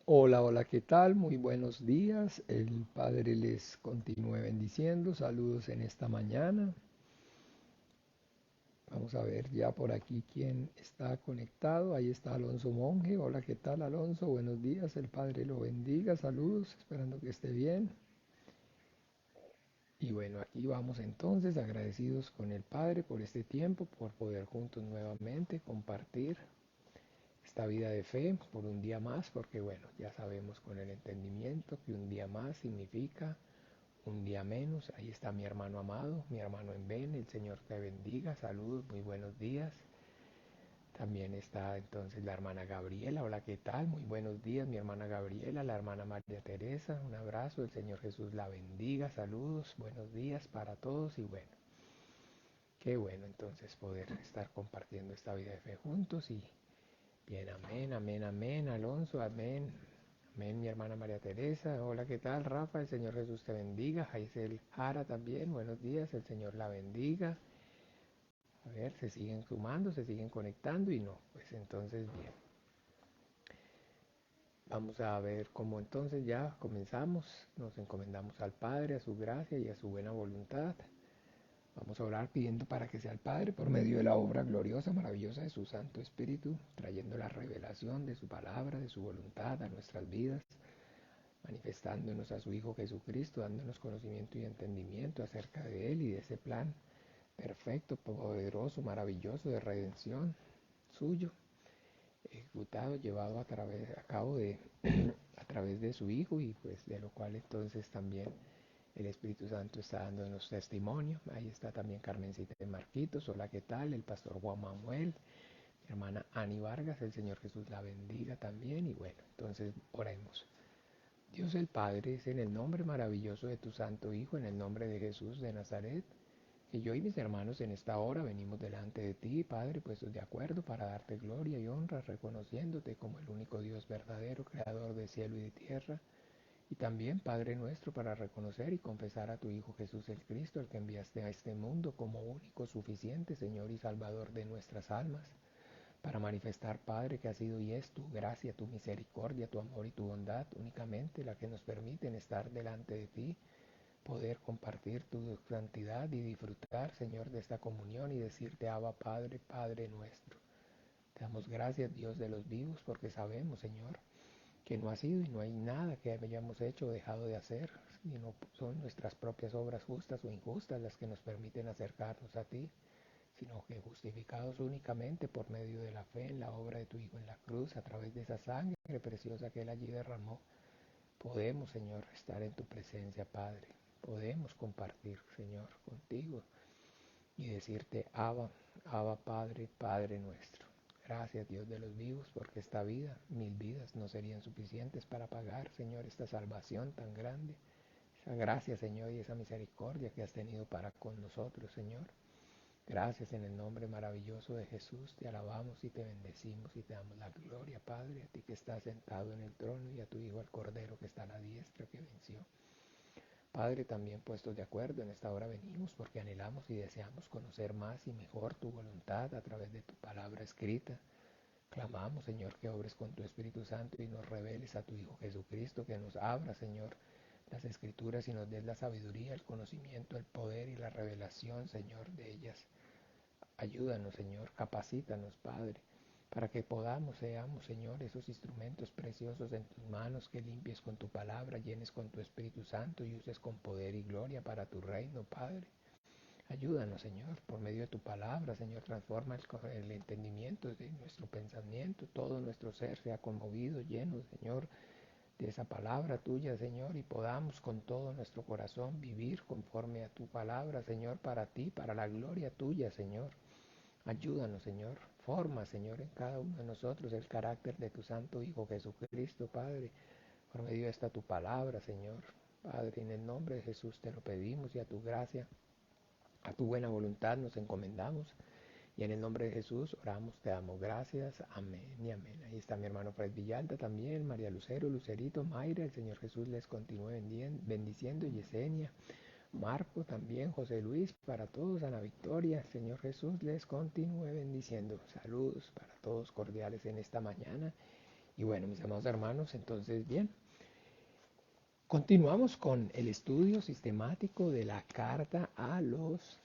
Hola, hola, ¿qué tal? Muy buenos días. El Padre les continúe bendiciendo. Saludos en esta mañana. Vamos a ver ya por aquí quién está conectado. Ahí está Alonso Monje. Hola, ¿qué tal, Alonso? Buenos días. El Padre lo bendiga. Saludos, esperando que esté bien. Y bueno, aquí vamos entonces, agradecidos con el Padre por este tiempo, por poder juntos nuevamente compartir esta vida de fe por un día más, porque bueno, ya sabemos con el entendimiento que un día más significa un día menos. Ahí está mi hermano amado, mi hermano en Ben, el Señor te bendiga, saludos, muy buenos días. También está entonces la hermana Gabriela, hola, ¿qué tal? Muy buenos días, mi hermana Gabriela, la hermana María Teresa, un abrazo, el Señor Jesús la bendiga, saludos, buenos días para todos y bueno, qué bueno entonces poder estar compartiendo esta vida de fe juntos y bien, amén, amén, amén, Alonso, amén. Amén, mi hermana María Teresa. Hola, ¿qué tal, Rafa? El Señor Jesús te bendiga. Jaisel Jara también. Buenos días, el Señor la bendiga. A ver, se siguen sumando, se siguen conectando y no. Pues entonces, bien. Vamos a ver cómo entonces ya comenzamos. Nos encomendamos al Padre, a su gracia y a su buena voluntad. Vamos a orar pidiendo para que sea el Padre por medio de la obra gloriosa, maravillosa de su Santo Espíritu, trayendo la revelación de su palabra, de su voluntad a nuestras vidas, manifestándonos a su Hijo Jesucristo, dándonos conocimiento y entendimiento acerca de Él y de ese plan perfecto, poderoso, maravilloso de redención suyo, ejecutado, llevado a cabo a través de su Hijo y pues de lo cual entonces también el Espíritu Santo está dándonos testimonio. Ahí está también Carmencita de Marquitos, hola, ¿qué tal? El pastor Juan Manuel, mi hermana Ani Vargas, el Señor Jesús la bendiga también y bueno, entonces oremos. Dios el Padre, es en el nombre maravilloso de tu Santo Hijo, en el nombre de Jesús de Nazaret, que yo y mis hermanos en esta hora venimos delante de ti, Padre, puestos de acuerdo para darte gloria y honra, reconociéndote como el único Dios verdadero, creador de cielo y de tierra, y también, Padre nuestro, para reconocer y confesar a tu Hijo Jesús el Cristo, el que enviaste a este mundo como único, suficiente, Señor y Salvador de nuestras almas, para manifestar, Padre, que ha sido y es tu gracia, tu misericordia, tu amor y tu bondad, únicamente la que nos permiten estar delante de ti, poder compartir tu santidad y disfrutar, Señor, de esta comunión y decirte, Abba, Padre, Padre nuestro. Te damos gracias, Dios de los vivos, porque sabemos, Señor, que no ha sido y no hay nada que hayamos hecho o dejado de hacer, sino son nuestras propias obras justas o injustas las que nos permiten acercarnos a ti, sino que justificados únicamente por medio de la fe en la obra de tu Hijo en la cruz, a través de esa sangre preciosa que Él allí derramó, podemos, Señor, estar en tu presencia, Padre. Podemos compartir, Señor, contigo y decirte, Abba, Abba, Padre, Padre nuestro. Gracias, Dios de los vivos, porque esta vida, 1000 vidas, no serían suficientes para pagar, Señor, esta salvación tan grande. Esa gracia, Señor, y esa misericordia que has tenido para con nosotros, Señor. Gracias en el nombre maravilloso de Jesús, te alabamos y te bendecimos y te damos la gloria, Padre, a ti que estás sentado en el trono y a tu Hijo, el Cordero, que está a la diestra, que venció. Padre, también puestos de acuerdo, en esta hora venimos porque anhelamos y deseamos conocer más y mejor tu voluntad a través de tu palabra escrita. Clamamos, Señor, que obres con tu Espíritu Santo y nos reveles a tu Hijo Jesucristo, que nos abra, Señor, las Escrituras y nos des la sabiduría, el conocimiento, el poder y la revelación, Señor, de ellas. Ayúdanos, Señor, capacítanos, Padre, para que podamos, seamos, Señor, esos instrumentos preciosos en tus manos que limpies con tu palabra, llenes con tu Espíritu Santo y uses con poder y gloria para tu reino, Padre. Ayúdanos, Señor, por medio de tu palabra, Señor, transforma el entendimiento de nuestro pensamiento, todo nuestro ser sea conmovido, lleno, Señor, de esa palabra tuya, Señor, y podamos con todo nuestro corazón vivir conforme a tu palabra, Señor, para ti, para la gloria tuya, Señor. Ayúdanos, Señor. Forma, Señor, en cada uno de nosotros el carácter de tu Santo Hijo Jesucristo, Padre. Por medio de esta tu palabra, Señor. Padre, en el nombre de Jesús te lo pedimos y a tu gracia, a tu buena voluntad nos encomendamos. Y en el nombre de Jesús oramos, te damos gracias. Amén y amén. Ahí está mi hermano Fred Villalta también, María Lucero, Lucerito, Mayra. El Señor Jesús les continúe bendiciendo. Yesenia, Marco también, José Luis, para todos, Ana Victoria, Señor Jesús les continúe bendiciendo. Saludos para todos cordiales en esta mañana. Y bueno, mis amados hermanos, entonces bien, continuamos con el estudio sistemático de la carta a los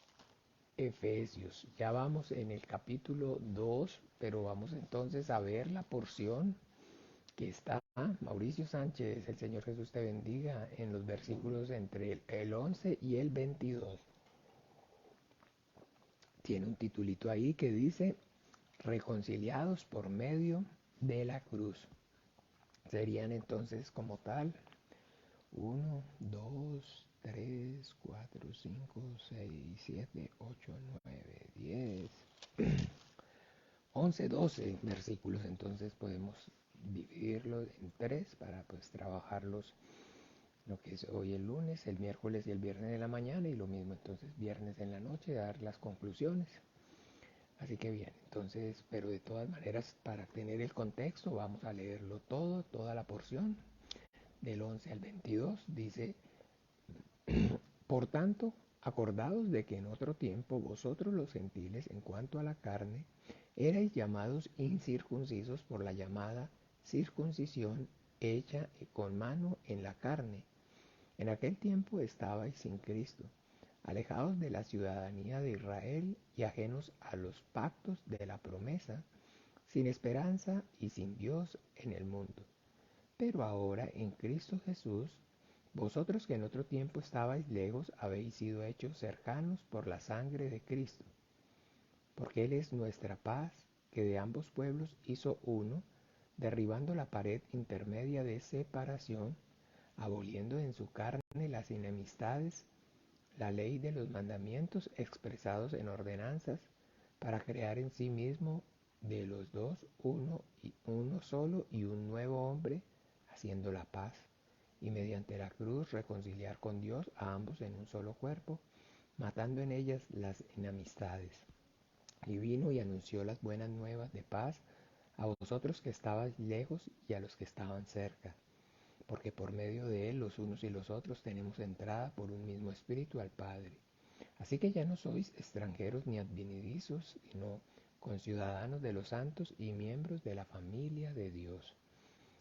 Efesios. Ya vamos en el capítulo 2, pero vamos entonces a ver la porción que está Mauricio Sánchez, el Señor Jesús te bendiga, en los versículos entre el 11 y el 22. Tiene un titulito ahí que dice, reconciliados por medio de la cruz. Serían entonces como tal 1, 2, 3, 4, 5, 6, 7, 8, 9, 10, 11, 12 versículos. Entonces podemos dividirlo en tres para pues trabajarlos lo que es hoy el lunes, el miércoles y el viernes de la mañana, y lo mismo entonces viernes en la noche dar las conclusiones. Así que bien, entonces, pero de todas maneras, para tener el contexto, vamos a leerlo todo, toda la porción, del 11 al 22. Dice, por tanto, acordaos de que en otro tiempo vosotros los gentiles, en cuanto a la carne, erais llamados incircuncisos por la llamada circuncisión hecha con mano en la carne. En aquel tiempo estabais sin Cristo, alejados de la ciudadanía de Israel y ajenos a los pactos de la promesa, sin esperanza y sin Dios en el mundo. Pero ahora en Cristo Jesús, vosotros que en otro tiempo estabais lejos, habéis sido hechos cercanos por la sangre de Cristo, porque Él es nuestra paz, que de ambos pueblos hizo uno, derribando la pared intermedia de separación, aboliendo en su carne las enemistades, la ley de los mandamientos expresados en ordenanzas, para crear en sí mismo de los dos uno solo y un nuevo hombre, haciendo la paz, y mediante la cruz reconciliar con Dios a ambos en un solo cuerpo, matando en ellas las enemistades. Y vino y anunció las buenas nuevas de paz a vosotros que estabais lejos y a los que estaban cerca, porque por medio de él los unos y los otros tenemos entrada por un mismo espíritu al Padre. Así que ya no sois extranjeros ni advenedizos, sino conciudadanos de los santos y miembros de la familia de Dios,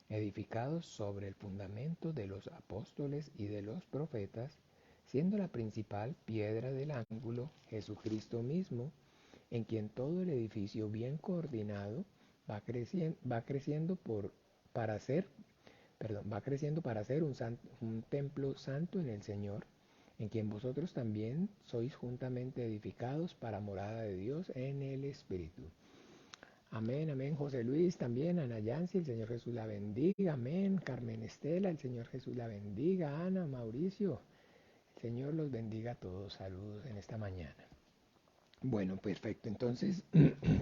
edificados sobre el fundamento de los apóstoles y de los profetas, siendo la principal piedra del ángulo Jesucristo mismo, en quien todo el edificio bien coordinado va creciendo para ser va creciendo para ser un templo santo en el Señor, en quien vosotros también sois juntamente edificados para morada de Dios en el Espíritu. Amén, amén. José Luis también, Ana Yancy, el Señor Jesús la bendiga. Amén. Carmen Estela, el Señor Jesús la bendiga. Ana, Mauricio, el Señor los bendiga a todos. Saludos en esta mañana. Bueno, perfecto. Entonces,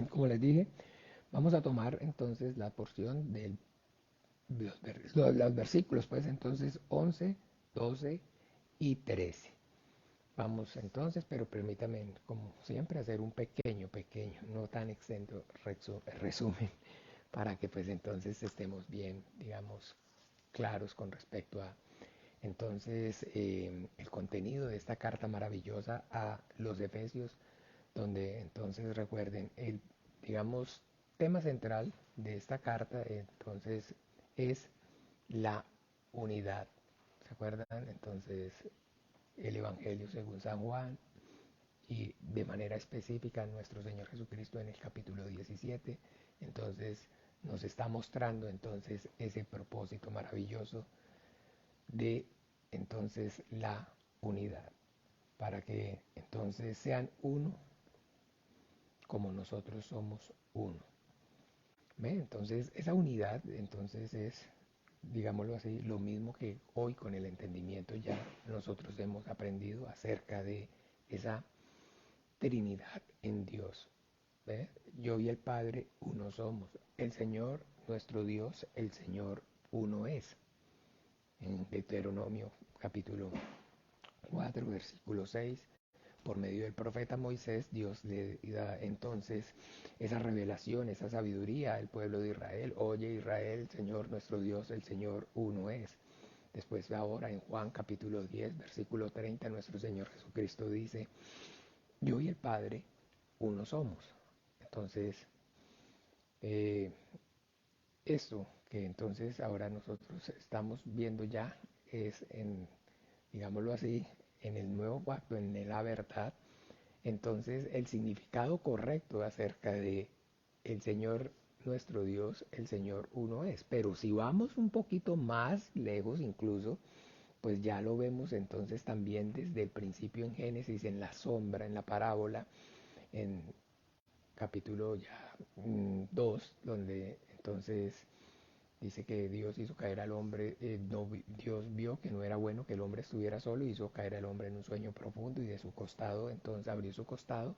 como les dije, vamos a tomar entonces la porción del los versículos, pues entonces 11, 12 y 13. Vamos entonces, pero permítame, como siempre, hacer un pequeño, no tan extenso resumen, para que pues entonces estemos bien, digamos, claros con respecto a entonces el contenido de esta carta maravillosa a los Efesios, donde entonces recuerden el, digamos, tema central de esta carta entonces es la unidad. ¿Se acuerdan? Entonces, el Evangelio según San Juan y de manera específica nuestro Señor Jesucristo en el capítulo 17, entonces nos está mostrando entonces ese propósito maravilloso de entonces la unidad, para que entonces sean uno como nosotros somos uno. ¿Ve? Entonces, esa unidad entonces es, digámoslo así, lo mismo que hoy con el entendimiento ya nosotros hemos aprendido acerca de esa Trinidad en Dios. ¿Ve? Yo y el Padre uno somos. El Señor, nuestro Dios, el Señor uno es. En Deuteronomio capítulo 4, versículo 6, por medio del profeta Moisés, Dios le da entonces esa revelación, esa sabiduría al pueblo de Israel. Oye Israel, el Señor nuestro Dios, el Señor uno es. Después ahora en Juan capítulo 10, versículo 30, nuestro Señor Jesucristo dice, yo y el Padre uno somos. Entonces, esto que entonces ahora nosotros estamos viendo ya es en, digámoslo así, en el nuevo pacto, en la verdad, entonces el significado correcto acerca de el Señor nuestro Dios, el Señor uno es. Pero si vamos un poquito más lejos incluso, pues ya lo vemos entonces también desde el principio en Génesis, en la sombra, en la parábola, en capítulo ya 2, donde entonces dice que Dios hizo caer al hombre, no, Dios vio que no era bueno que el hombre estuviera solo, hizo caer al hombre en un sueño profundo y de su costado, entonces abrió su costado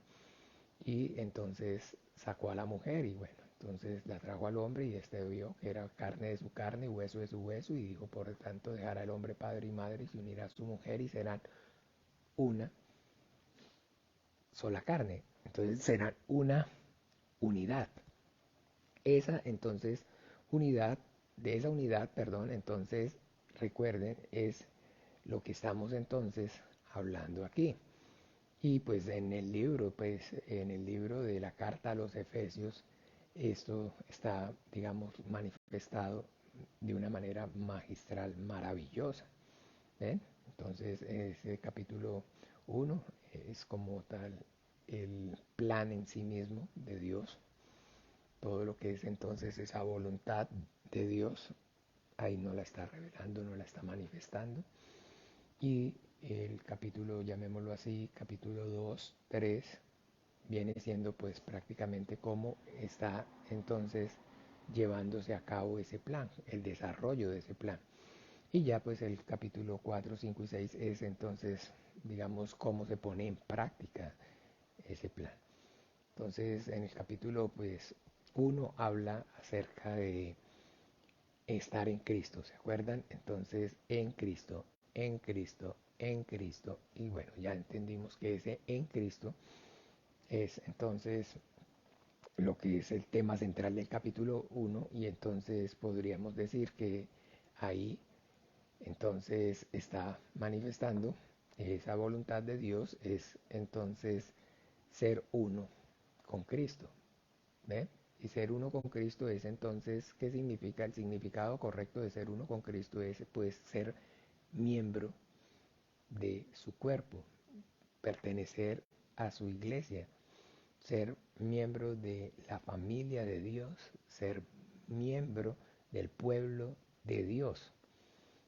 y entonces sacó a la mujer y bueno, entonces la trajo al hombre y este vio que era carne de su carne, hueso de su hueso y dijo, por tanto, dejará el hombre padre y madre y se unirá a su mujer y serán una sola carne. Entonces serán una unidad. Esa entonces unidad, de esa unidad, perdón, entonces recuerden, es lo que estamos entonces hablando aquí. Y pues en el libro de la carta a los Efesios, esto está, digamos, manifestado de una manera magistral, maravillosa. ¿Ven? Entonces, ese capítulo 1 es como tal el plan en sí mismo de Dios. Todo lo que es entonces esa voluntad de Dios, ahí no la está revelando, no la está manifestando. Y el capítulo, llamémoslo así, capítulo 2 3 viene siendo pues prácticamente cómo está entonces llevándose a cabo ese plan, el desarrollo de ese plan. Y ya pues el capítulo 4 5 y 6 es entonces, digamos, cómo se pone en práctica ese plan. Entonces en el capítulo pues 1 habla acerca de estar en Cristo, ¿se acuerdan? Entonces en Cristo, en Cristo, en Cristo. Y bueno, ya entendimos que ese en Cristo es entonces lo que es el tema central del capítulo 1 y entonces podríamos decir que ahí entonces está manifestando esa voluntad de Dios es entonces ser uno con Cristo. ¿Ve? Y ser uno con Cristo es entonces, ¿qué significa? El significado correcto de ser uno con Cristo es pues ser miembro de su cuerpo, pertenecer a su iglesia, ser miembro de la familia de Dios, ser miembro del pueblo de Dios.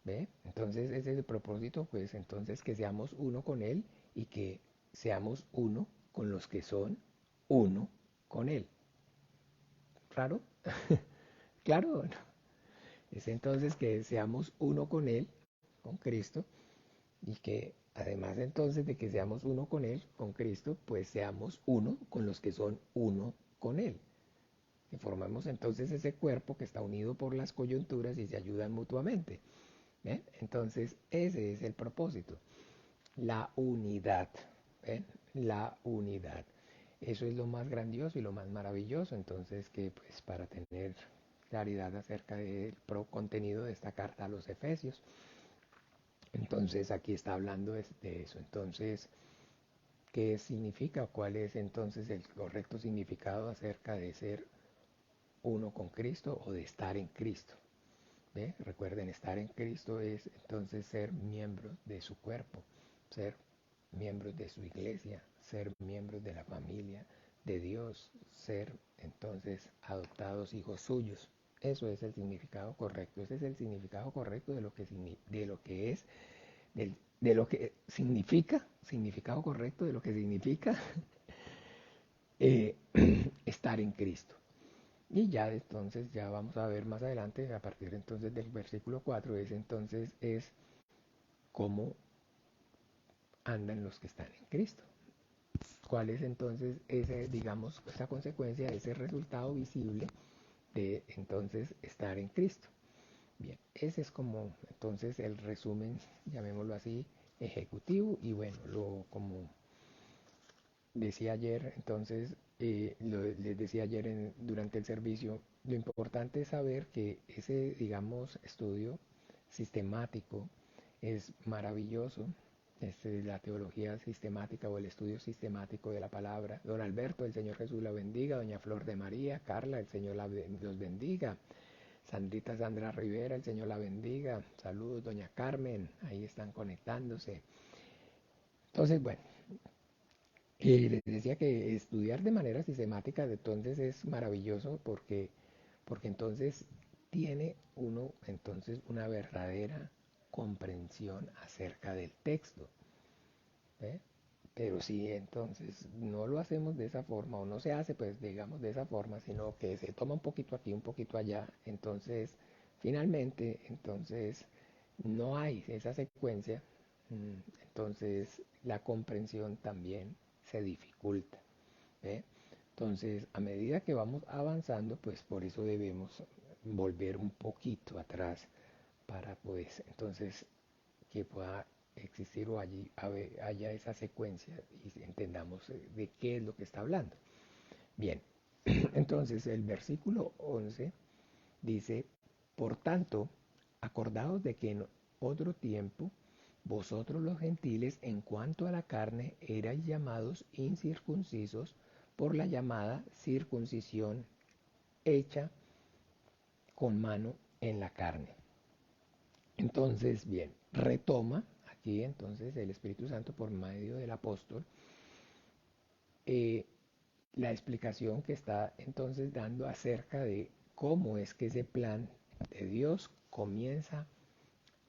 ¿Ve? Entonces ese es el propósito, pues entonces que seamos uno con Él y que seamos uno con los que son uno con Él. ¿Claro? Claro, ¿no? Es entonces que seamos uno con Él, con Cristo, y que además entonces de que seamos uno con Él, con Cristo, pues seamos uno con los que son uno con Él. Que formamos entonces ese cuerpo que está unido por las coyunturas y se ayudan mutuamente. ¿Ven? Entonces ese es el propósito, la unidad. ¿Ven? La unidad. Eso es lo más grandioso y lo más maravilloso. Entonces que pues para tener claridad acerca del contenido de esta carta a los Efesios, entonces aquí está hablando de eso. Entonces, ¿qué significa? ¿Cuál es entonces el correcto significado acerca de ser uno con Cristo o de estar en Cristo? ¿Ve? Recuerden, estar en Cristo es entonces ser miembros de su cuerpo, ser miembros de su iglesia, ser miembros de la familia de Dios, ser entonces adoptados hijos suyos. Eso es el significado correcto. Ese es el significado correcto de lo que es, de lo que significa, significado correcto de lo que significa eh, estar en Cristo. Y ya entonces, ya vamos a ver más adelante, a partir entonces del versículo 4, es entonces es cómo andan los que están en Cristo. ¿Cuál es entonces ese, digamos, esa consecuencia, ese resultado visible de entonces estar en Cristo? Bien, ese es como entonces el resumen, llamémoslo así, ejecutivo y bueno, como decía ayer, entonces, les decía ayer durante el servicio, lo importante es saber que ese, digamos, estudio sistemático es maravilloso. La teología sistemática o el estudio sistemático de la palabra. Don Alberto, el Señor Jesús la bendiga. Doña Flor de María, Carla, el Señor los bendiga. Sandrita Sandra Rivera, el Señor la bendiga. Saludos, doña Carmen, ahí están conectándose. Entonces, bueno, les decía que estudiar de manera sistemática entonces es maravilloso porque entonces tiene uno entonces una verdadera comprensión acerca del texto. ¿Ve? Pero si entonces no lo hacemos de esa forma o no se hace pues digamos de esa forma, sino que se toma un poquito aquí, un poquito allá, entonces finalmente entonces no hay esa secuencia, entonces la comprensión también se dificulta. ¿Ve? Entonces a medida que vamos avanzando pues por eso debemos volver un poquito atrás para pues entonces que pueda existir o allí haya esa secuencia y entendamos de qué es lo que está hablando. Bien, entonces el versículo 11 dice, por tanto, acordaos de que en otro tiempo vosotros los gentiles en cuanto a la carne erais llamados incircuncisos por la llamada circuncisión hecha con mano en la carne. Entonces, bien, retoma aquí entonces el Espíritu Santo por medio del apóstol eh, la explicación que está entonces dando acerca de cómo es que ese plan de Dios comienza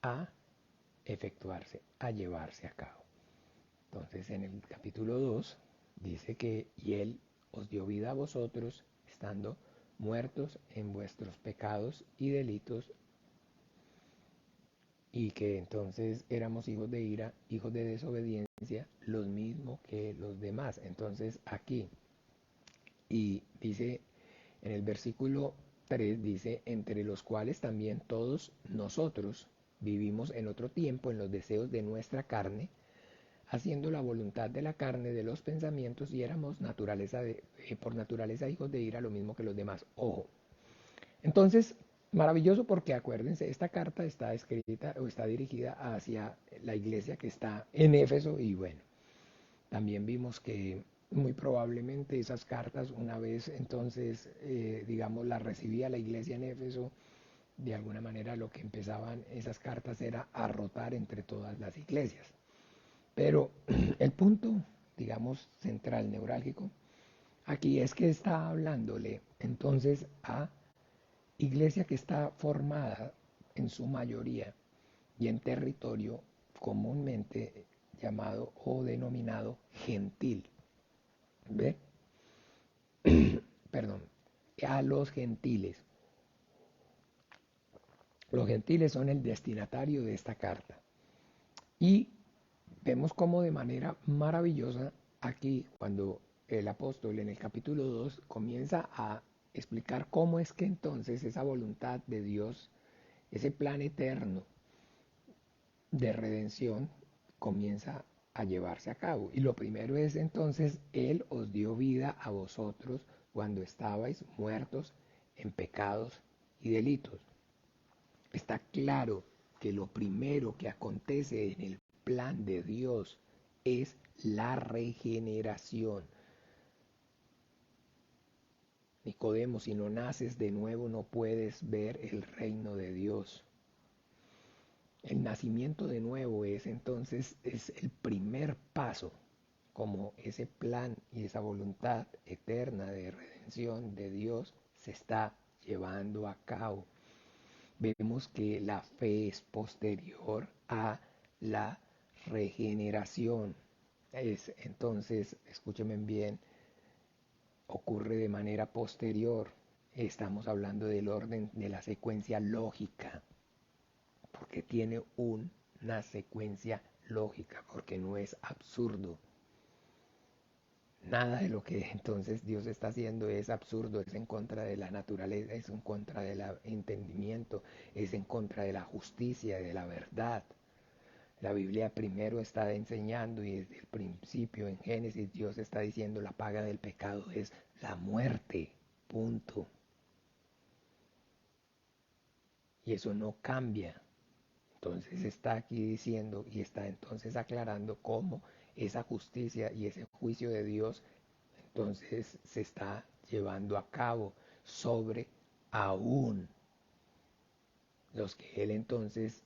a efectuarse, a llevarse a cabo. Entonces en el capítulo 2 dice que y Él os dio vida a vosotros estando muertos en vuestros pecados y delitos y que entonces éramos hijos de ira, hijos de desobediencia, los mismos que los demás. Entonces aquí, y dice en el versículo 3, dice, entre los cuales también todos nosotros vivimos en otro tiempo en los deseos de nuestra carne, haciendo la voluntad de la carne, de los pensamientos, y éramos por naturaleza hijos de ira, lo mismo que los demás. Ojo. Entonces, maravilloso porque acuérdense, esta carta está escrita o está dirigida hacia la iglesia que está en Éfeso y bueno, también vimos que muy probablemente esas cartas una vez entonces, digamos, las recibía la iglesia en Éfeso, de alguna manera lo que empezaban esas cartas era a rotar entre todas las iglesias. Pero el punto, digamos, central, neurálgico, aquí es que está hablándole entonces a iglesia que está formada en su mayoría y en territorio comúnmente llamado o denominado gentil. ¿Ve? Perdón, a los gentiles. Los gentiles son el destinatario de esta carta. Y vemos cómo de manera maravillosa aquí, cuando el apóstol en el capítulo 2 comienza a explicar cómo es que entonces esa voluntad de Dios, ese plan eterno de redención, comienza a llevarse a cabo. Y lo primero es entonces, Él os dio vida a vosotros cuando estabais muertos en pecados y delitos. Está claro que lo primero que acontece en el plan de Dios es la regeneración. Nicodemo, si no naces de nuevo no puedes ver el reino de Dios. El nacimiento de nuevo es entonces es el primer paso como ese plan y esa voluntad eterna de redención de Dios se está llevando a cabo. Vemos que la fe es posterior a la regeneración. Entonces, escúchenme bien, ocurre de manera posterior. Estamos hablando del orden de la secuencia lógica, porque tiene una secuencia lógica, porque no es absurdo. Nada de lo que entonces Dios está haciendo es absurdo, es en contra de la naturaleza, es en contra del entendimiento, es en contra de la justicia, de la verdad. La Biblia primero está enseñando y desde el principio en Génesis Dios está diciendo la paga del pecado es la muerte, punto. Y eso no cambia. Entonces está aquí diciendo y está entonces aclarando cómo esa justicia y ese juicio de Dios entonces se está llevando a cabo sobre aún los que él entonces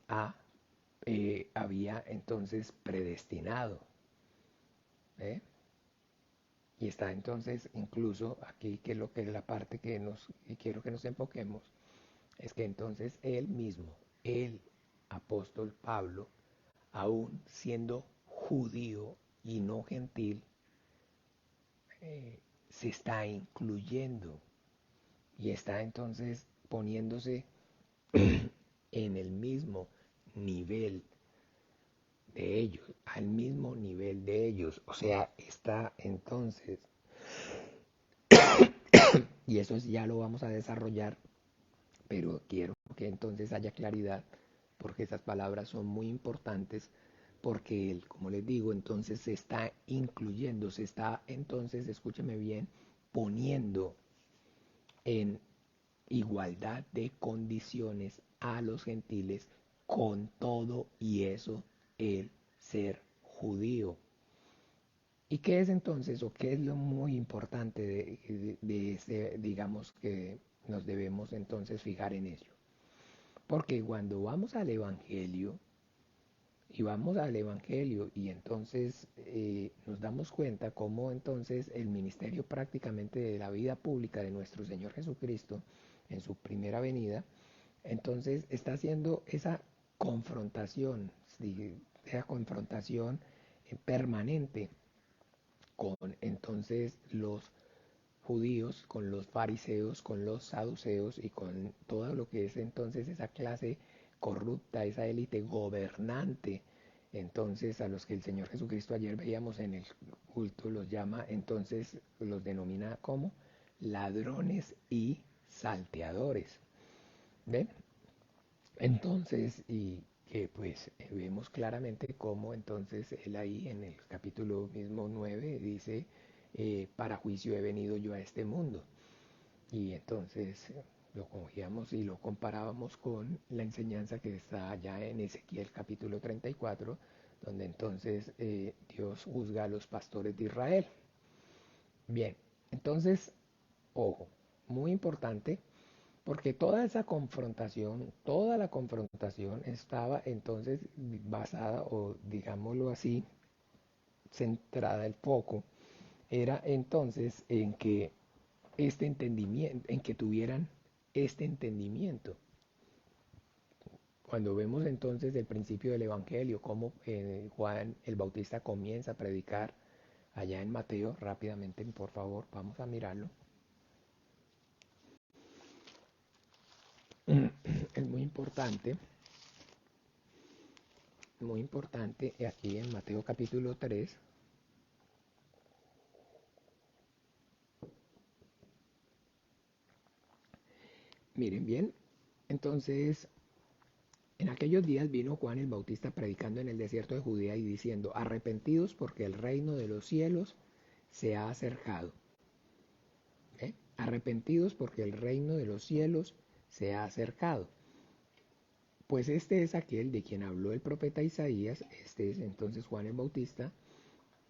había entonces predestinado. ¿Eh? Y está entonces incluso aquí, que es lo que es la parte que quiero que nos enfoquemos, es que entonces él mismo, el apóstol Pablo, aún siendo judío y no gentil, se está incluyendo y está entonces poniéndose en el mismo nivel de ellos, al mismo nivel de ellos. O sea, está entonces, y eso ya lo vamos a desarrollar, pero quiero que entonces haya claridad, porque esas palabras son muy importantes, porque él, como les digo, entonces se está incluyendo, se está entonces, escúcheme bien, poniendo en igualdad de condiciones a los gentiles con todo y eso el ser judío. ¿Y qué es entonces, o qué es lo muy importante de ese, digamos, que nos debemos entonces fijar en ello? Porque cuando vamos al Evangelio, y entonces nos damos cuenta cómo entonces el ministerio prácticamente de la vida pública de nuestro Señor Jesucristo en su primera venida, entonces está haciendo esa confrontación, ¿sí? Esa confrontación permanente con entonces los judíos, con los fariseos, con los saduceos y con todo lo que es entonces esa clase corrupta, esa élite gobernante. Entonces a los que el Señor Jesucristo ayer veíamos en el culto los llama, entonces los denomina como ladrones y salteadores. ¿Ven? Entonces, y que pues vemos claramente cómo entonces él ahí en el capítulo mismo 9 dice, para juicio he venido yo a este mundo. Y entonces lo cogíamos y lo comparábamos con la enseñanza que está allá en Ezequiel capítulo 34, donde entonces Dios juzga a los pastores de Israel. Bien, entonces, ojo, muy importante, porque toda la confrontación estaba entonces basada, o digámoslo así, centrada el foco, era entonces en que este entendimiento, en que tuvieran este entendimiento. Cuando vemos entonces el principio del Evangelio, cómo Juan el Bautista comienza a predicar allá en Mateo, rápidamente, por favor, vamos a mirarlo. Es muy importante, aquí en Mateo capítulo 3. Miren bien, entonces en aquellos días vino Juan el Bautista predicando en el desierto de Judea y diciendo, arrepentidos porque el reino de los cielos se ha acercado. Arrepentidos porque el reino de los cielos se ha acercado. Pues este es aquel de quien habló el profeta Isaías, este es entonces Juan el Bautista,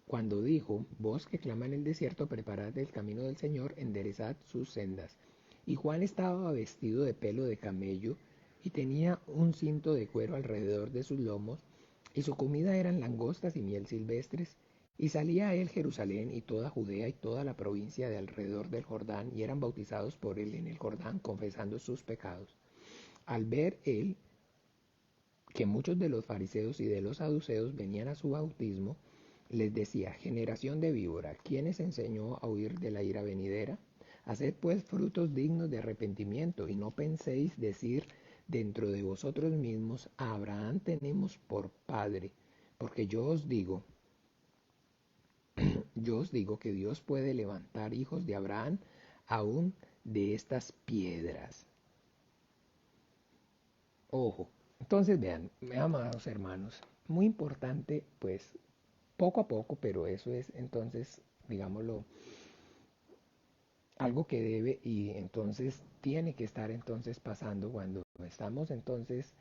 cuando dijo, voz que clama en el desierto, preparad el camino del Señor, enderezad sus sendas. Y Juan estaba vestido de pelo de camello y tenía un cinto de cuero alrededor de sus lomos, y su comida eran langostas y miel silvestres, y salía a él Jerusalén y toda Judea y toda la provincia de alrededor del Jordán, y eran bautizados por él en el Jordán, confesando sus pecados. Al ver él que muchos de los fariseos y de los saduceos venían a su bautismo, les decía, generación de víbora, ¿quién les enseñó a huir de la ira venidera? Haced pues frutos dignos de arrepentimiento y no penséis decir dentro de vosotros mismos, a Abraham tenemos por padre, porque yo os digo que Dios puede levantar hijos de Abraham aún de estas piedras. Ojo, entonces vean, amados hermanos, muy importante, pues poco a poco, pero eso es entonces, digámoslo, algo que debe y entonces tiene que estar entonces pasando cuando estamos entonces,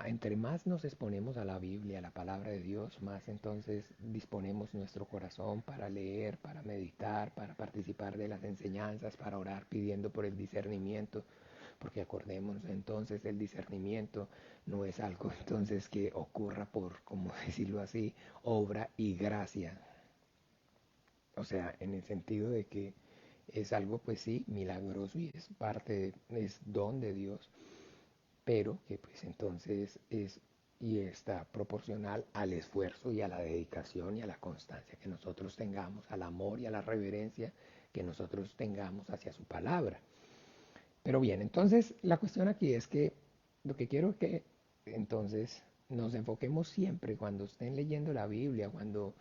entre más nos exponemos a la Biblia, a la palabra de Dios, más entonces disponemos nuestro corazón para leer, para meditar, para participar de las enseñanzas, para orar pidiendo por el discernimiento, porque acordémonos entonces el discernimiento no es algo entonces que ocurra por, como decirlo así, obra y gracia. O sea, en el sentido de que es algo pues sí, milagroso y es parte, es don de Dios, pero que pues entonces es y está proporcional al esfuerzo y a la dedicación y a la constancia que nosotros tengamos, al amor y a la reverencia que nosotros tengamos hacia su palabra. Pero bien, entonces la cuestión aquí es que lo que quiero es que entonces nos enfoquemos siempre cuando estén leyendo la Biblia, cuando,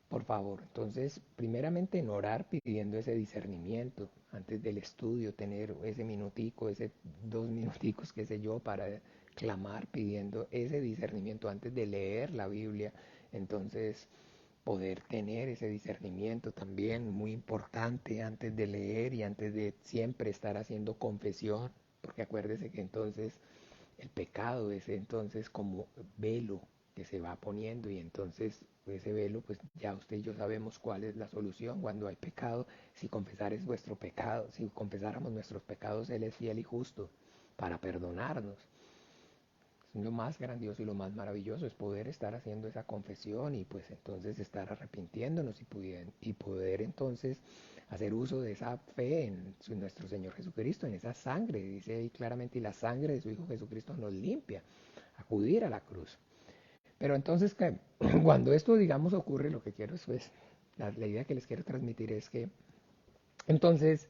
por favor, entonces primeramente en orar pidiendo ese discernimiento antes del estudio, tener ese minutico, ese 2 minuticos, qué sé yo, para clamar pidiendo ese discernimiento antes de leer la Biblia. Entonces poder tener ese discernimiento también muy importante antes de leer y antes de siempre estar haciendo confesión, porque acuérdese que entonces el pecado es entonces como velo que se va poniendo y entonces ese velo pues ya usted y yo sabemos cuál es la solución cuando hay pecado. Si confesar es vuestro pecado, si confesáramos nuestros pecados, Él es fiel y justo para perdonarnos. Lo más grandioso y lo más maravilloso es poder estar haciendo esa confesión y pues entonces estar arrepintiéndonos y poder entonces hacer uso de esa fe en nuestro Señor Jesucristo, en esa sangre, dice ahí claramente, y la sangre de su Hijo Jesucristo nos limpia, acudir a la cruz. Pero entonces cuando esto digamos ocurre, lo que quiero es pues, la idea que les quiero transmitir es que entonces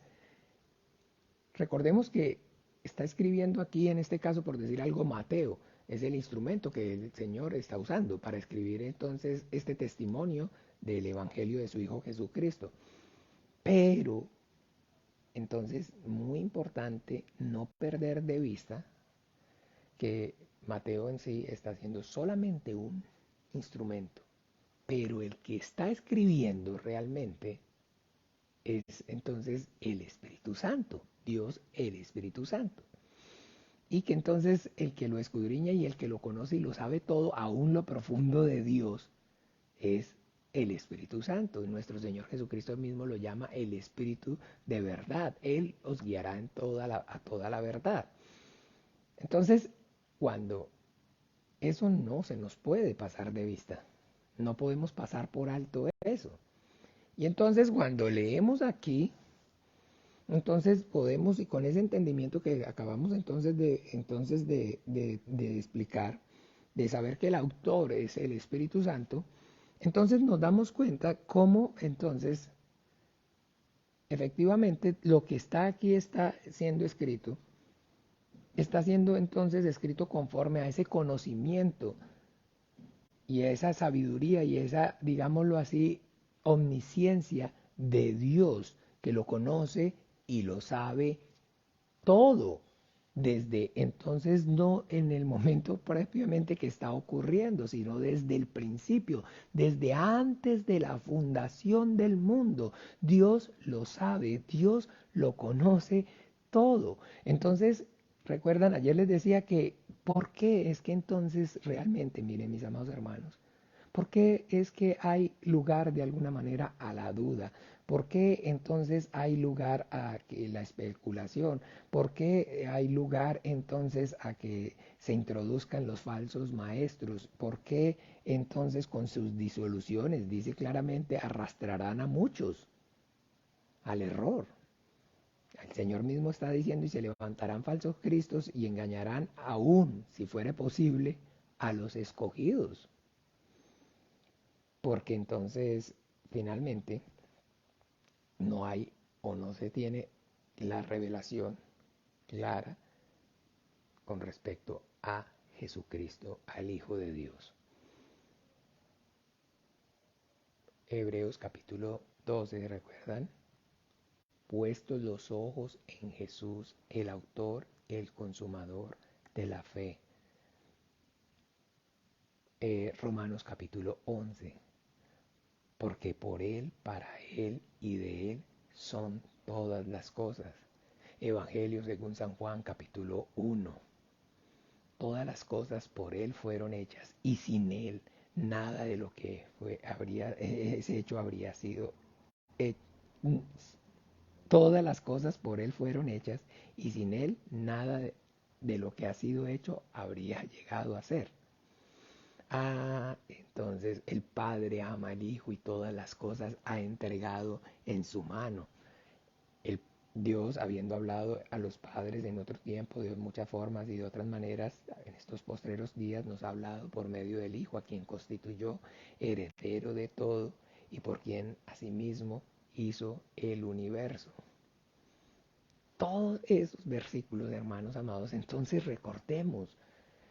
recordemos que está escribiendo aquí, en este caso, por decir algo, Mateo. Es el instrumento que el Señor está usando para escribir entonces este testimonio del Evangelio de su Hijo Jesucristo. Pero, entonces, muy importante no perder de vista que Mateo en sí está siendo solamente un instrumento. Pero el que está escribiendo realmente es entonces el Espíritu Santo, Dios el Espíritu Santo. Y que entonces el que lo escudriña y el que lo conoce y lo sabe todo, aún lo profundo de Dios, es el Espíritu Santo. Y nuestro Señor Jesucristo mismo lo llama el Espíritu de verdad. Él os guiará en a toda la verdad. Entonces, cuando eso no se nos puede pasar de vista, no podemos pasar por alto eso. Y entonces cuando leemos aquí, entonces podemos, y con ese entendimiento que acabamos de explicar, de saber que el autor es el Espíritu Santo, entonces nos damos cuenta cómo entonces efectivamente lo que está aquí está siendo escrito, está siendo entonces escrito conforme a ese conocimiento y a esa sabiduría y esa, digámoslo así, omnisciencia de Dios que lo conoce y lo sabe todo. Desde entonces no en el momento propiamente que está ocurriendo, sino desde el principio, desde antes de la fundación del mundo. Dios lo sabe, Dios lo conoce todo. Entonces, recuerdan, ayer les decía que, ¿por qué es que entonces realmente, miren mis amados hermanos, ¿por qué es que hay lugar de alguna manera a la duda? ¿Por qué entonces hay lugar a que la especulación? ¿Por qué hay lugar entonces a que se introduzcan los falsos maestros? ¿Por qué entonces con sus disoluciones, dice claramente, arrastrarán a muchos al error? El Señor mismo está diciendo, y se levantarán falsos cristos y engañarán aún, si fuere posible, a los escogidos. Porque entonces, finalmente, no hay o no se tiene la revelación clara con respecto a Jesucristo, al Hijo de Dios. Hebreos capítulo 12, ¿recuerdan? Puestos los ojos en Jesús, el autor, el consumador de la fe. Romanos capítulo 11, porque por Él, para Él y de Él son todas las cosas. Evangelio según San Juan capítulo 1. Todas las cosas por Él fueron hechas y sin Él nada de lo que ese hecho habría sido hecho. Todas las cosas por Él fueron hechas y sin Él nada de lo que ha sido hecho habría llegado a ser. Ah, entonces el Padre ama al Hijo y todas las cosas ha entregado en su mano. El Dios, habiendo hablado a los padres en otro tiempo de muchas formas y de otras maneras, en estos postreros días nos ha hablado por medio del Hijo, a quien constituyó heredero de todo y por quien asimismo hizo el universo. Todos esos versículos, hermanos amados, entonces recortemos.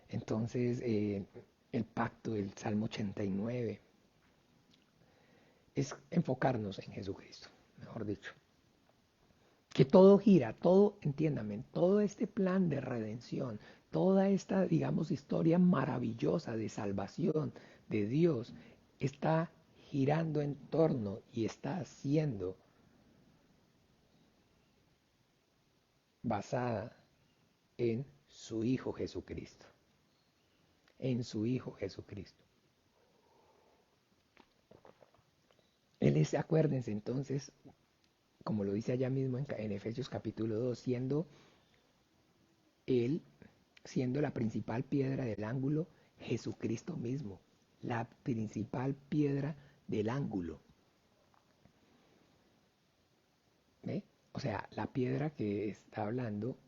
Entonces, el pacto del Salmo 89 es enfocarnos en Jesucristo, mejor dicho. Que todo gira, todo, entiéndame, todo este plan de redención, toda esta, digamos, historia maravillosa de salvación de Dios está girando en torno y está siendo basada en su Hijo Jesucristo, en su Hijo Jesucristo. Él es, acuérdense entonces, como lo dice allá mismo en Efesios capítulo 2, siendo Él, siendo la principal piedra del ángulo, Jesucristo mismo, la principal piedra del ángulo. ¿Ve? O sea, la piedra que está hablando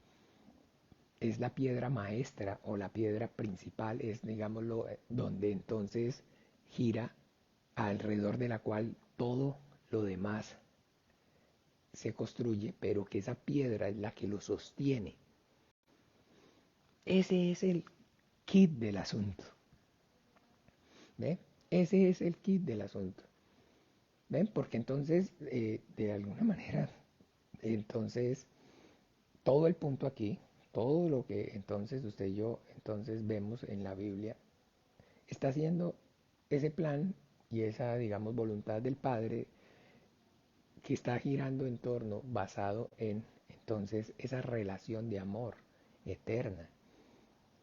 es la piedra maestra o la piedra principal, es, digámoslo, donde entonces gira alrededor de la cual todo lo demás se construye, pero que esa piedra es la que lo sostiene. Ese es el kit del asunto. ¿Ve? Ese es el kit del asunto. ¿Ven? Porque entonces, de alguna manera, entonces, todo el punto aquí, todo lo que entonces usted y yo entonces vemos en la Biblia, está haciendo ese plan y esa, digamos, voluntad del Padre que está girando en torno, basado en entonces esa relación de amor eterna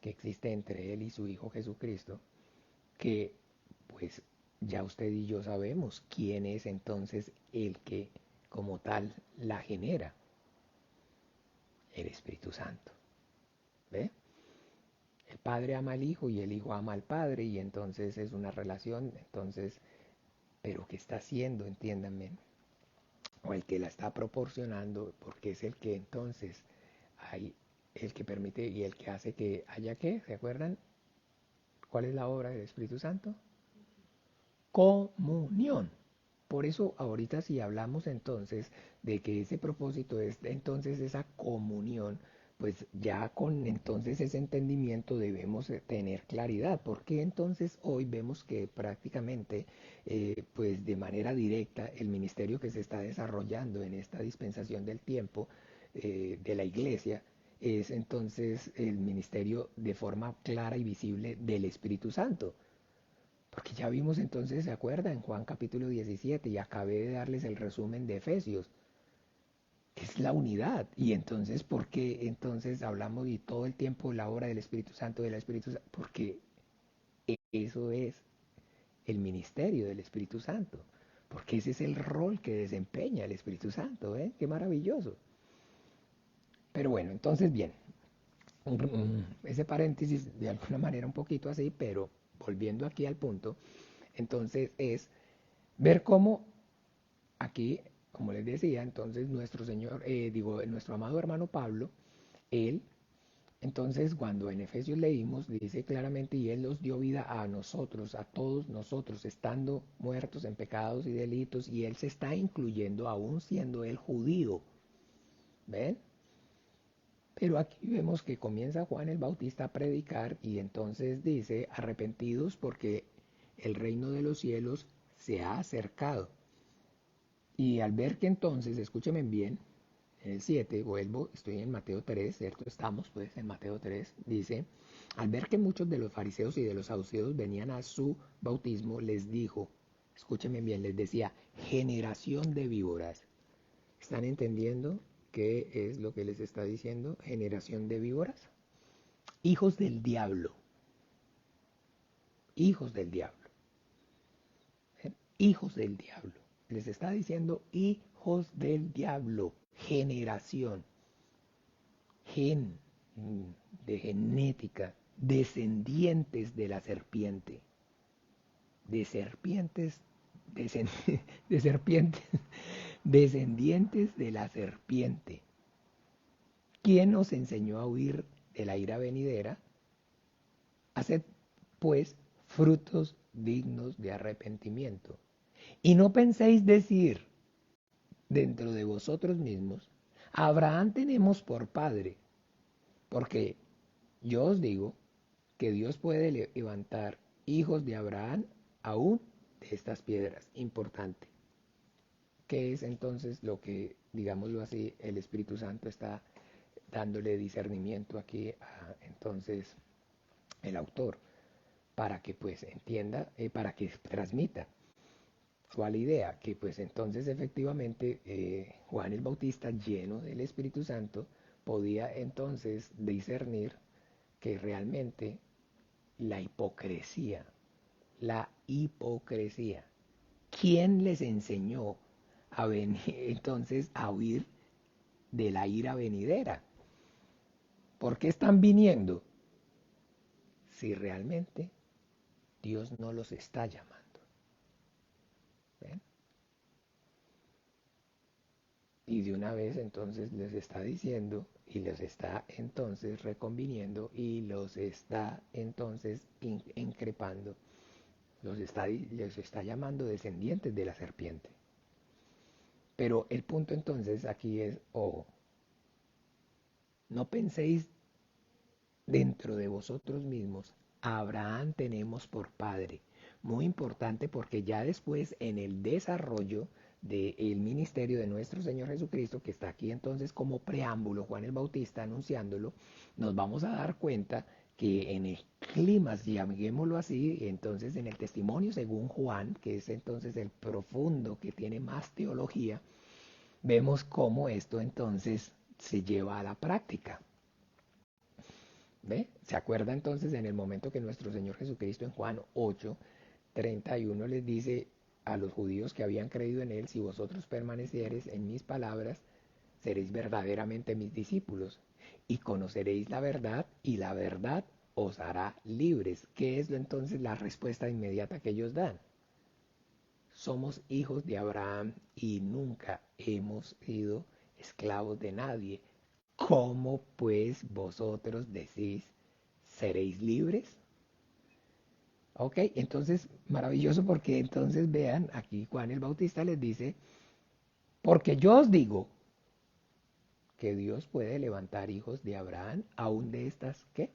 que existe entre Él y su Hijo Jesucristo, que pues ya usted y yo sabemos quién es entonces el que como tal la genera, el Espíritu Santo. ¿Ve? El Padre ama al Hijo y el Hijo ama al Padre y entonces es una relación, entonces, pero ¿qué está haciendo? Entiéndanme, o el que la está proporcionando, porque es el que entonces hay, el que permite y el que hace que haya qué, ¿se acuerdan? ¿Cuál es la obra del Espíritu Santo? Comunión. Por eso ahorita si hablamos entonces de que ese propósito es entonces esa comunión, pues ya con entonces ese entendimiento debemos tener claridad, porque entonces hoy vemos que prácticamente pues de manera directa el ministerio que se está desarrollando en esta dispensación del tiempo de la iglesia es entonces el ministerio de forma clara y visible del Espíritu Santo. Porque ya vimos entonces, ¿se acuerda? En Juan capítulo 17 y acabé de darles el resumen de Efesios, que es la unidad. Y entonces, ¿por qué entonces hablamos y todo el tiempo la obra del Espíritu Santo, del Espíritu Santo? Porque eso es el ministerio del Espíritu Santo. Porque ese es el rol que desempeña el Espíritu Santo, ¿eh? Qué maravilloso. Pero bueno, entonces bien, ese paréntesis de alguna manera un poquito así, pero volviendo aquí al punto, entonces es ver cómo aquí, como les decía, entonces nuestro Señor, nuestro amado hermano Pablo, él, entonces cuando en Efesios leímos, dice claramente, y Él nos dio vida a nosotros, a todos nosotros, estando muertos en pecados y delitos, y Él se está incluyendo aún siendo Él judío. ¿Ven? Pero aquí vemos que comienza Juan el Bautista a predicar y entonces dice, arrepentidos porque el reino de los cielos se ha acercado. Y al ver que entonces, escúchenme bien, en el 7 vuelvo, estoy en Mateo 3, ¿cierto? Estamos pues en Mateo 3, dice, al ver que muchos de los fariseos y de los saduceos venían a su bautismo, les dijo, escúchenme bien, les decía, generación de víboras. ¿Están entendiendo qué es lo que les está diciendo? Generación de víboras. Hijos del diablo, hijos del diablo, ¿eh? Hijos del diablo. Les está diciendo hijos del diablo. generación, gen, de genética, descendientes de la serpiente, de serpientes, de serpientes, descendientes de la serpiente. ¿Quién nos enseñó a huir de la ira venidera? Haced, pues, frutos dignos de arrepentimiento. Y no penséis decir dentro de vosotros mismos, a Abraham tenemos por padre, porque yo os digo que Dios puede levantar hijos de Abraham aún de estas piedras. Importante. ¿Qué es entonces lo que, digámoslo así, el Espíritu Santo está dándole discernimiento aquí a entonces el autor? Para que pues entienda, para que transmita cuál idea, que pues entonces efectivamente Juan el Bautista, lleno del Espíritu Santo, podía entonces discernir que realmente la hipocresía, la hipocresía, ¿quién les enseñó a venir entonces a huir de la ira venidera? ¿Por qué están viniendo si realmente Dios no los está llamando? ¿Ven? Y de una vez entonces les está diciendo y los está entonces reconviniendo y los está entonces increpando, les está llamando descendientes de la serpiente. Pero el punto entonces aquí es, ojo, no penséis dentro de vosotros mismos, a Abraham tenemos por padre. Muy importante porque ya después en el desarrollo del ministerio de nuestro Señor Jesucristo, que está aquí entonces como preámbulo, Juan el Bautista anunciándolo, nos vamos a dar cuenta que en el clima, llamémoslo así, entonces en el testimonio según Juan, que es entonces el profundo que tiene más teología, vemos cómo esto entonces se lleva a la práctica. ¿Ve? ¿Se acuerda entonces en el momento que nuestro Señor Jesucristo en Juan 8:31 les dice a los judíos que habían creído en Él, si vosotros permaneciereis en mis palabras, seréis verdaderamente mis discípulos y conoceréis la verdad y la verdad os hará libres? ¿Qué es entonces la respuesta inmediata que ellos dan? Somos hijos de Abraham y nunca hemos sido esclavos de nadie. ¿Cómo pues vosotros decís, seréis libres? Ok, entonces maravilloso porque entonces vean, aquí Juan el Bautista les dice, porque yo os digo que Dios puede levantar hijos de Abraham aún de estas, ¿qué?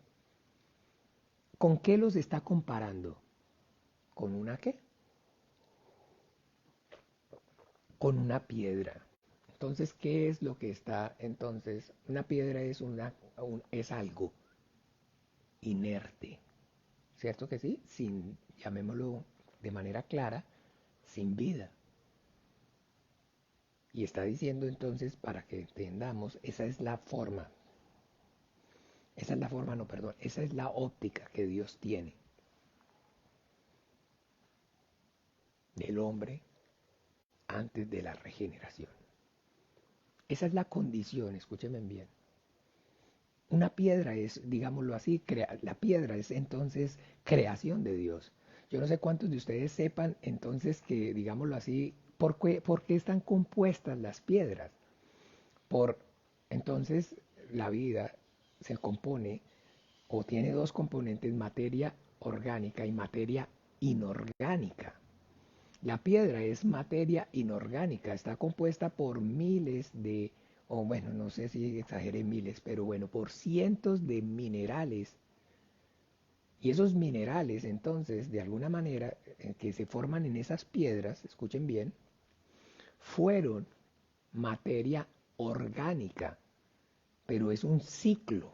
¿Con qué los está comparando? ¿Con una qué? Con una piedra. Entonces, ¿qué es lo que está? Entonces, una piedra es, es algo inerte, ¿cierto que sí? Sin, llamémoslo de manera clara, sin vida. Y está diciendo entonces, para que entendamos, esa es la forma. Esa es la forma, no, perdón. Esa es la óptica que Dios tiene del hombre antes de la regeneración. Esa es la condición, escúchenme bien. Una piedra es, digámoslo así, la piedra es entonces creación de Dios. Yo no sé cuántos de ustedes sepan entonces que, digámoslo así, por qué están compuestas las piedras. Por entonces la vida se compone o tiene dos componentes, materia orgánica y materia inorgánica. La piedra es materia inorgánica, está compuesta por miles de, o bueno, no sé si exageré miles, pero bueno, por cientos de minerales. Y esos minerales, entonces, de alguna manera, que se forman en esas piedras, escuchen bien, fueron materia orgánica, pero es un ciclo.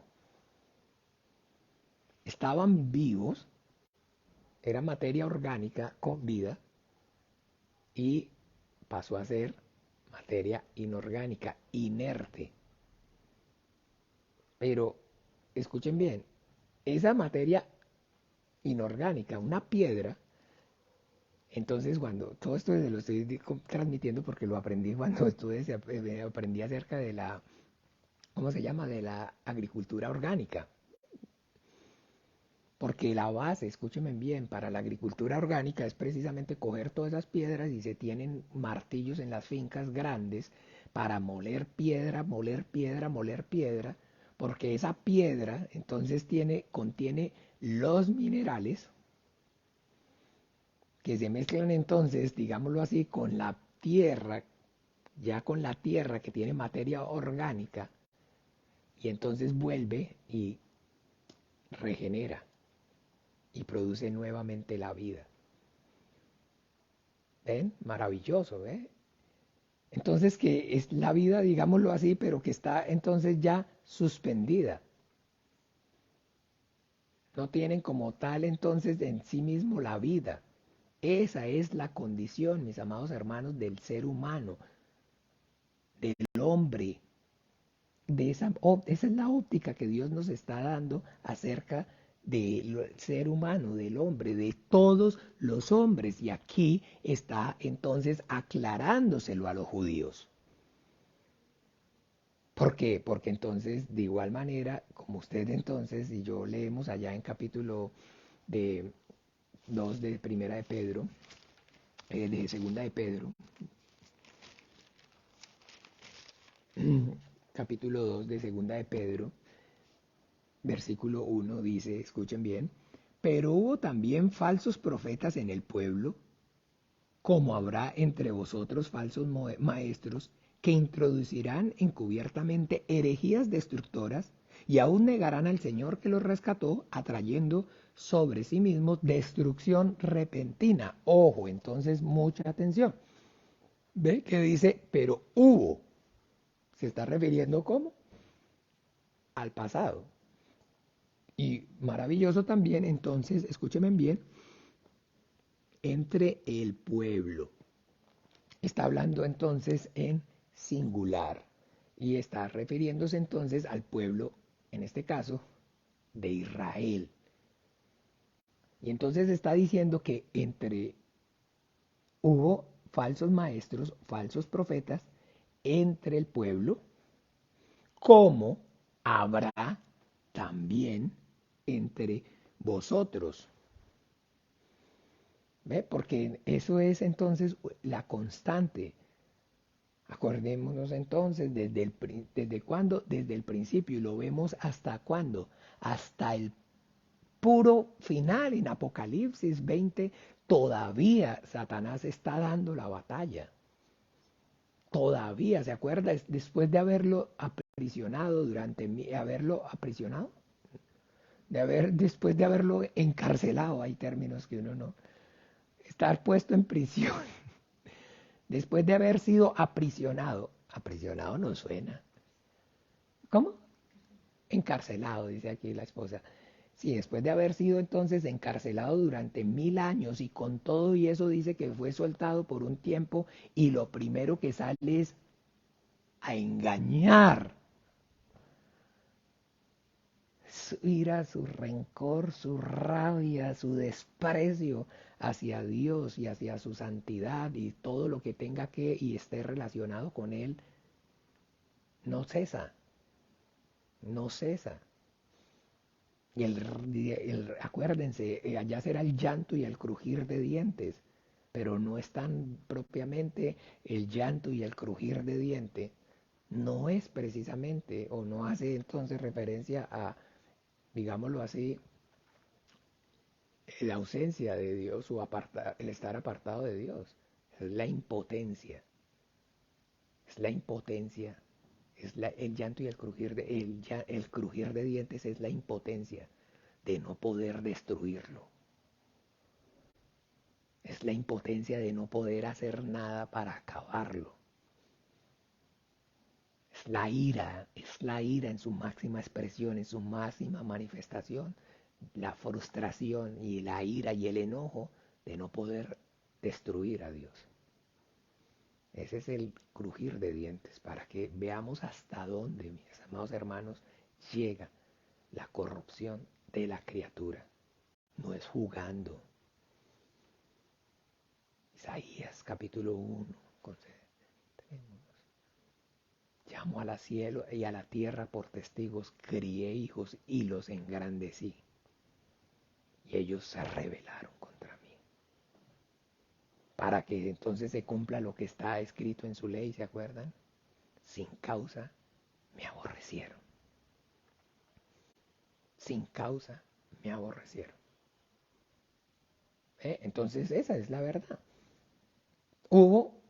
Estaban vivos, era materia orgánica con vida, y pasó a ser materia inorgánica, inerte. Pero escuchen bien, esa materia inorgánica, una piedra, Entonces, cuando todo esto lo estoy transmitiendo porque lo aprendí cuando aprendí acerca de la, ¿cómo se llama? De la agricultura orgánica. Porque la base, escúchenme bien, para la agricultura orgánica es precisamente coger todas esas piedras y se tienen martillos en las fincas grandes para moler piedra, moler piedra, moler piedra, porque esa piedra entonces contiene los minerales que se mezclan entonces, digámoslo así, con la tierra, ya con la tierra que tiene materia orgánica, y entonces vuelve y regenera y produce nuevamente la vida. ¿Ven? Maravilloso, ¿ven? Entonces que es la vida, digámoslo así, pero que está entonces ya suspendida. No tienen como tal entonces en sí mismo la vida. Esa es la condición, mis amados hermanos, del ser humano, del hombre. Esa es la óptica que Dios nos está dando acerca del ser humano, del hombre, de todos los hombres. Y aquí está entonces aclarándoselo a los judíos. ¿Por qué? Porque entonces, de igual manera, como usted entonces y yo leemos allá en capítulo de 2 de Primera de Pedro, de Segunda de Pedro, capítulo 2 de Segunda de Pedro, versículo 1 dice, escuchen bien, pero hubo también falsos profetas en el pueblo, como habrá entre vosotros falsos maestros que introducirán encubiertamente herejías destructoras y aún negarán al Señor que los rescató, atrayendo sobre sí mismos destrucción repentina. Ojo, entonces mucha atención. ¿Ve que dice, pero hubo? Se está refiriendo ¿cómo? Al pasado. Y maravilloso también, entonces, escúcheme bien, entre el pueblo. Está hablando entonces en singular y está refiriéndose entonces al pueblo, en este caso, de Israel. Y entonces está diciendo que hubo falsos maestros, falsos profetas entre el pueblo, como habrá también entre vosotros. ¿Ve? Porque eso es entonces la constante. Acordémonos entonces desde cuándo, desde el principio, y lo vemos hasta cuándo, hasta el puro final en Apocalipsis 20, todavía Satanás está dando la batalla. Todavía, ¿se acuerda? Después de haberlo aprisionado haberlo aprisionado, después de haberlo encarcelado, hay términos que uno no, estar puesto en prisión, después de haber sido aprisionado no suena. ¿Cómo? Encarcelado, dice aquí la esposa. Sí, después de haber sido entonces encarcelado durante 1000 años y con todo y eso dice que fue soltado por un tiempo y lo primero que sale es a engañar. Su ira, su rencor, su rabia, su desprecio hacia Dios y hacia su santidad y todo lo que tenga que y esté relacionado con Él, no cesa, no cesa. Y acuérdense, allá será el llanto y el crujir de dientes, pero no es tan propiamente el llanto y el crujir de dientes. No es precisamente, o no hace entonces referencia a, digámoslo así, la ausencia de Dios o el estar apartado de Dios. Es la impotencia. Es la impotencia. El llanto y el crujir de dientes es la impotencia de no poder destruirlo. Es la impotencia de no poder hacer nada para acabarlo. Es la ira en su máxima expresión, en su máxima manifestación, la frustración y la ira y el enojo de no poder destruir a Dios. Ese es el crujir de dientes, para que veamos hasta dónde, mis amados hermanos, llega la corrupción de la criatura. No es jugando. Isaías capítulo 1. Llamo a la cielo y a la tierra por testigos, crié hijos y los engrandecí. Y ellos se rebelaron contra mí. Para que entonces se cumpla lo que está escrito en su ley, ¿se acuerdan? Sin causa me aborrecieron. Sin causa me aborrecieron. Entonces esa es la verdad. Hubo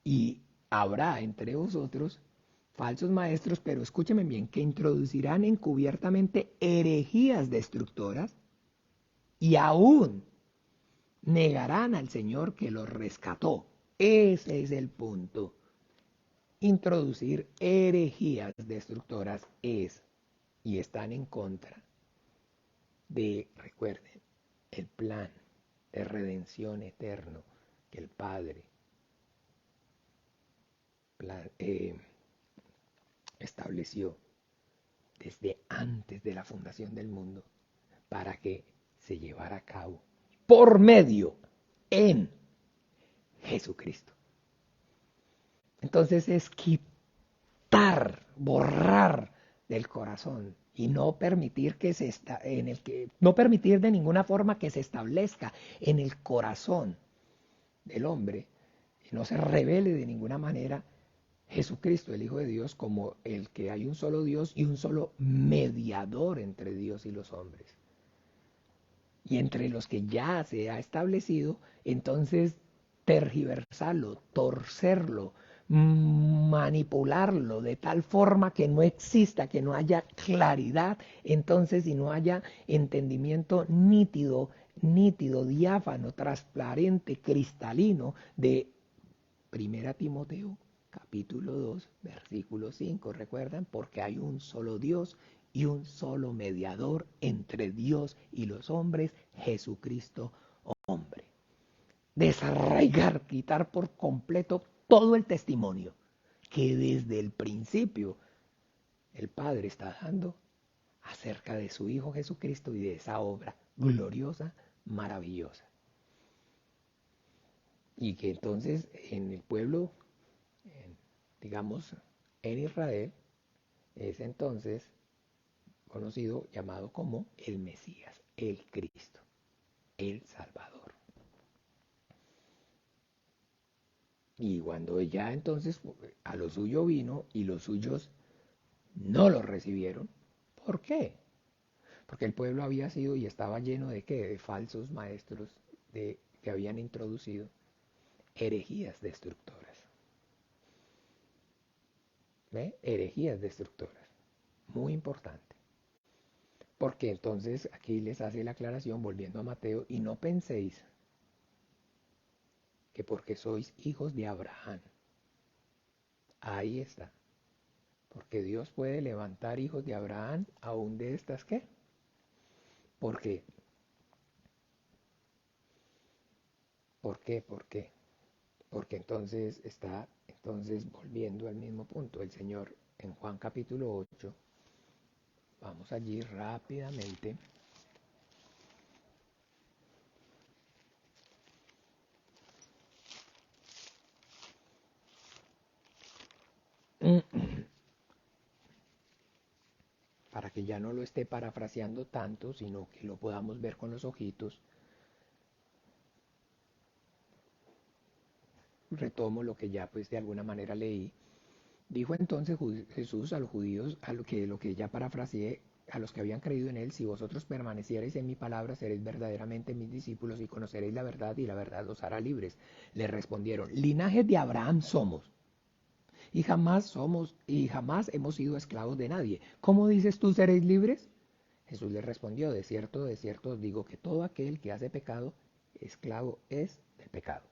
y habrá entre vosotros falsos maestros, pero escúcheme bien, que introducirán encubiertamente herejías destructoras y aún negarán al Señor que los rescató. Ese es el punto. Introducir herejías destructoras es y están en contra de, recuerden, el plan de redención eterno que el Padre estableció desde antes de la fundación del mundo para que se llevara a cabo por medio en Jesucristo. Entonces es quitar, borrar del corazón y no permitir no permitir de ninguna forma que se establezca en el corazón del hombre y no se revele de ninguna manera Jesucristo, el Hijo de Dios, como el que hay un solo Dios y un solo mediador entre Dios y los hombres. Y entre los que ya se ha establecido, entonces tergiversarlo, torcerlo, manipularlo de tal forma que no exista, que no haya claridad, entonces y no haya entendimiento nítido, diáfano, transparente, cristalino de 1 Timoteo capítulo 2, versículo 5, ¿recuerdan? Porque hay un solo Dios y un solo mediador entre Dios y los hombres, Jesucristo hombre. Desarraigar, quitar por completo todo el testimonio que desde el principio el Padre está dando acerca de su Hijo Jesucristo y de esa obra gloriosa, maravillosa. Y que entonces en el pueblo, digamos, en Israel, es entonces conocido, llamado como el Mesías, el Cristo, el Salvador. Y cuando ya entonces a lo suyo vino y los suyos no lo recibieron, ¿por qué? Porque el pueblo había sido y estaba lleno de ¿qué? De falsos maestros que habían introducido herejías destructoras. ¿Ve? Herejías destructoras. Muy importante. Porque entonces aquí les hace la aclaración volviendo a Mateo y no penséis que porque sois hijos de Abraham. Ahí está. Porque Dios puede levantar hijos de Abraham aún de estas ¿qué? ¿Por qué? ¿Por qué? ¿Por qué? Porque entonces está volviendo al mismo punto. El Señor en Juan capítulo 8, vamos allí rápidamente. Para que ya no lo esté parafraseando tanto, sino que lo podamos ver con los ojitos. Retomo lo que ya pues de alguna manera leí. Dijo entonces Jesús a los judíos, lo que ya parafraseé, a los que habían creído en él: si vosotros permaneciereis en mi palabra, seréis verdaderamente mis discípulos y conoceréis la verdad, y la verdad os hará libres. Le respondieron: linaje de Abraham somos, y jamás hemos sido esclavos de nadie. ¿Cómo dices tú seréis libres? Jesús le respondió: de cierto os digo que todo aquel que hace pecado, esclavo es del pecado.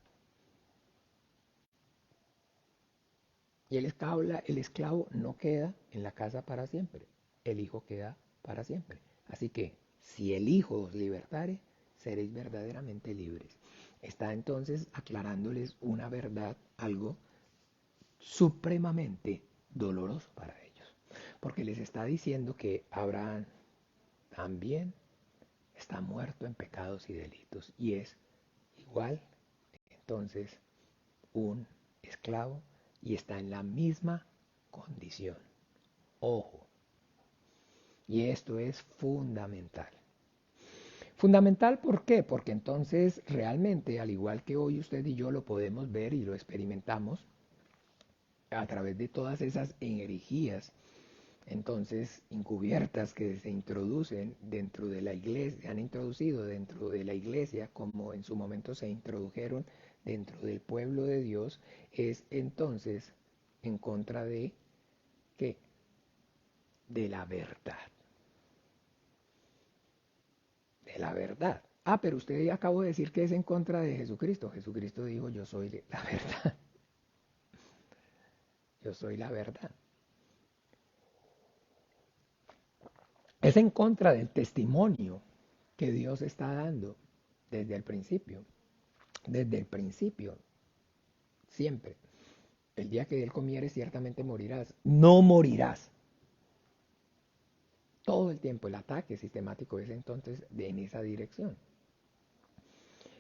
Y el esclavo no queda en la casa para siempre, el Hijo queda para siempre. Así que, si el Hijo os libertare, seréis verdaderamente libres. Está entonces aclarándoles una verdad, algo supremamente doloroso para ellos. Porque les está diciendo que Abraham también está muerto en pecados y delitos. Y es igual entonces un esclavo y está en la misma condición. Ojo, y esto es fundamental. Fundamental, ¿por qué? Porque entonces realmente, al igual que hoy usted y yo lo podemos ver y lo experimentamos a través de todas esas herejías, entonces encubiertas que se introducen dentro de la iglesia, se han introducido dentro de la iglesia, como en su momento se introdujeron dentro del pueblo de Dios, es entonces en contra de ¿qué? De la verdad. De la verdad. Ah, pero usted ya acabó de decir que es en contra de Jesucristo. Jesucristo dijo, yo soy la verdad. Yo soy la verdad. Es en contra del testimonio que Dios está dando desde el principio. Desde el principio. Siempre. El día que él comieres ciertamente morirás. No morirás. Todo el tiempo el ataque sistemático es entonces en esa dirección.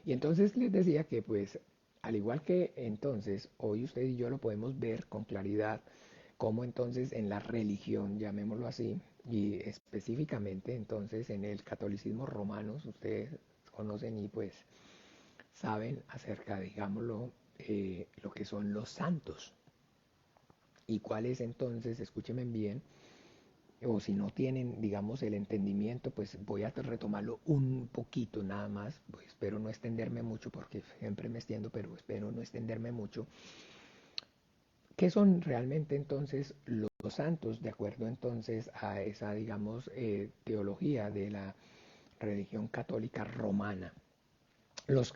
Y entonces les decía que pues al igual que entonces hoy usted y yo lo podemos ver con claridad como entonces en la religión, llamémoslo así, y específicamente entonces en el catolicismo romano, ustedes conocen y pues saben acerca, digámoslo, lo que son los santos. Y cuál es entonces, escúchenme bien, o si no tienen, digamos, el entendimiento, pues voy a retomarlo un poquito nada más, pues espero no extenderme mucho porque siempre me extiendo, pero espero no extenderme mucho. ¿Qué son realmente entonces los santos, de acuerdo entonces a esa, digamos, teología de la religión católica romana? Los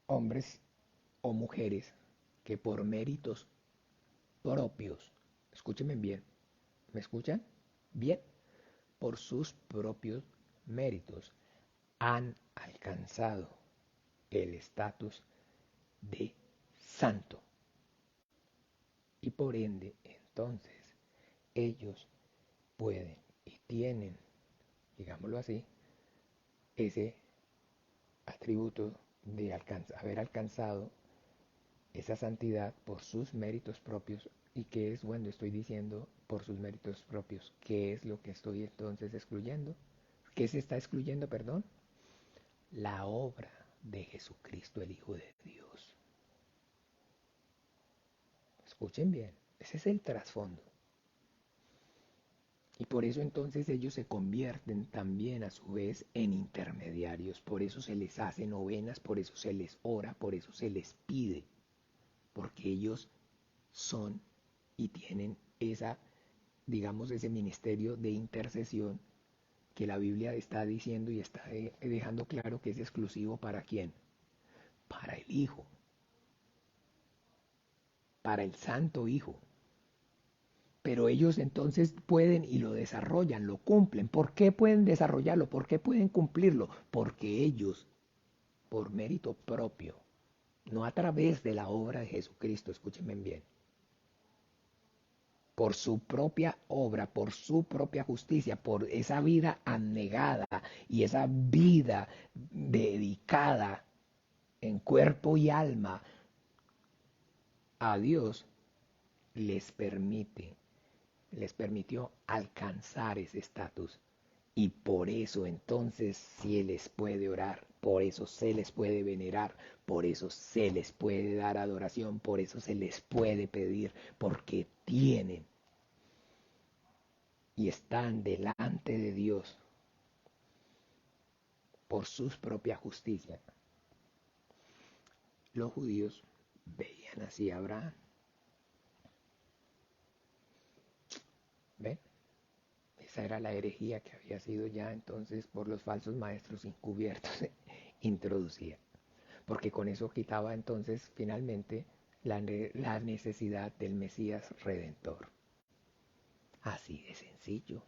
hombres o mujeres que por méritos propios, escúchenme bien, ¿me escuchan? Bien, por sus propios méritos han alcanzado el estatus de santo. Y por ende, entonces, ellos pueden y tienen, digámoslo así, ese atributo de haber alcanzado esa santidad por sus méritos propios. ¿Y qué es cuando estoy diciendo por sus méritos propios? ¿Qué es lo que estoy entonces excluyendo? ¿Qué se está excluyendo, perdón? La obra de Jesucristo, el Hijo de Dios. Escuchen bien, ese es el trasfondo. Y por eso entonces ellos se convierten también a su vez en intermediarios. Por eso se les hace novenas, por eso se les ora, por eso se les pide. Porque ellos son y tienen esa, digamos, ese ministerio de intercesión que la Biblia está diciendo y está dejando claro que es exclusivo para quién, para el Hijo, para el Santo Hijo. Pero ellos entonces pueden y lo desarrollan, lo cumplen. ¿Por qué pueden desarrollarlo? ¿Por qué pueden cumplirlo? Porque ellos, por mérito propio, no a través de la obra de Jesucristo, escúchenme bien, por su propia obra, por su propia justicia, por esa vida abnegada y esa vida dedicada en cuerpo y alma a Dios, les permite, les permitió alcanzar ese estatus. Y por eso entonces se les puede orar, por eso se les puede venerar, por eso se les puede dar adoración, por eso se les puede pedir, porque tienen y están delante de Dios por su propia justicia. Los judíos veían así a Abraham. ¿Ven? Esa era la herejía que había sido ya entonces por los falsos maestros encubiertos introducida. Porque con eso quitaba entonces finalmente la necesidad del Mesías Redentor. Así de sencillo.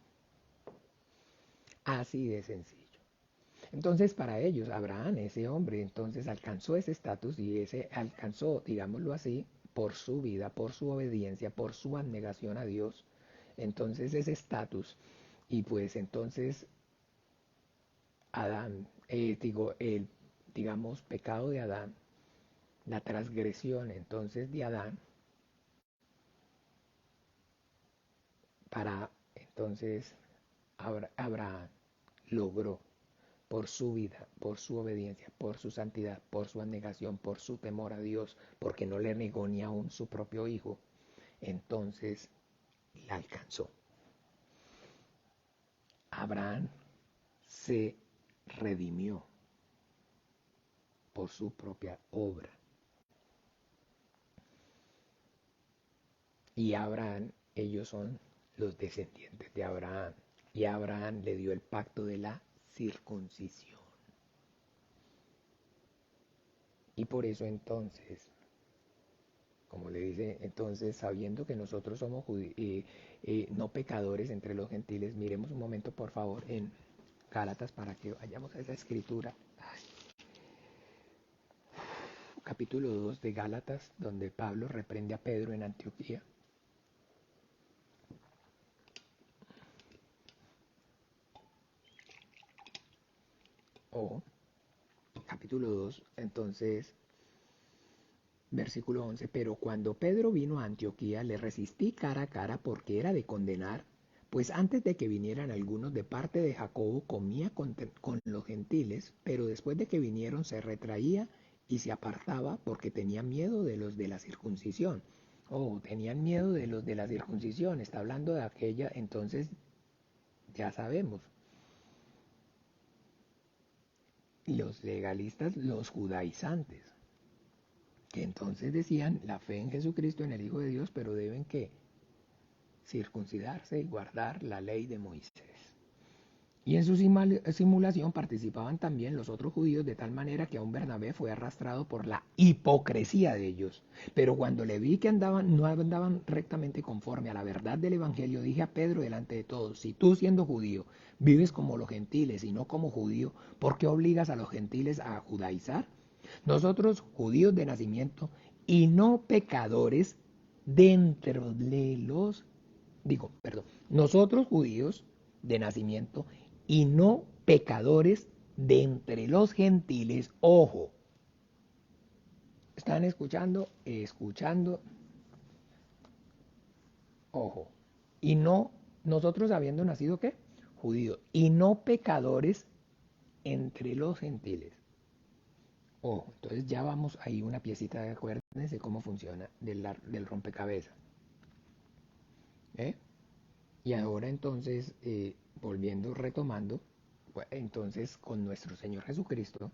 Así de sencillo. Entonces para ellos, Abraham, ese hombre, entonces alcanzó ese estatus y ese alcanzó, digámoslo así, por su vida, por su obediencia, por su abnegación a Dios. Entonces ese estatus y pues entonces Adán, el digamos pecado de Adán la transgresión entonces de Adán para entonces Abraham logró por su vida, por su obediencia, por su santidad, por su abnegación, por su temor a Dios, porque no le negó ni aún su propio hijo, entonces la alcanzó. Abraham se redimió por su propia obra. Y Abraham, ellos son los descendientes de Abraham. Y Abraham le dio el pacto de la circuncisión. Y por eso entonces, como le dice, entonces sabiendo que nosotros somos no pecadores entre los gentiles, miremos un momento por favor en Gálatas para que vayamos a esa escritura. Capítulo 2 de Gálatas, donde Pablo reprende a Pedro en Antioquía. O capítulo 2, entonces, versículo 11, pero cuando Pedro vino a Antioquía le resistí cara a cara porque era de condenar, pues antes de que vinieran algunos de parte de Jacobo comía con los gentiles, pero después de que vinieron se retraía y se apartaba porque tenía miedo de los de la circuncisión. Oh, tenían miedo de los de la circuncisión, está hablando de aquella, entonces ya sabemos. Los legalistas, los judaizantes, que entonces decían la fe en Jesucristo, en el Hijo de Dios, pero deben que circuncidarse y guardar la ley de Moisés. Y en su simulación participaban también los otros judíos de tal manera que aún Bernabé fue arrastrado por la hipocresía de ellos. Pero cuando le vi que no andaban rectamente conforme a la verdad del Evangelio, dije a Pedro delante de todos, si tú siendo judío vives como los gentiles y no como judío, ¿por qué obligas a los gentiles a judaizar? Nosotros, judíos de nacimiento y no pecadores dentro de nosotros judíos de nacimiento y no pecadores de entre los gentiles, ojo, ¿están escuchando? Escuchando, ojo, y no, nosotros habiendo nacido, ¿qué? Judíos, y no pecadores entre los gentiles. Ojo, entonces ya vamos ahí una piecita de acuérdense cómo funciona del rompecabezas. ¿Eh? Y ahora entonces, volviendo, retomando, entonces con nuestro Señor Jesucristo,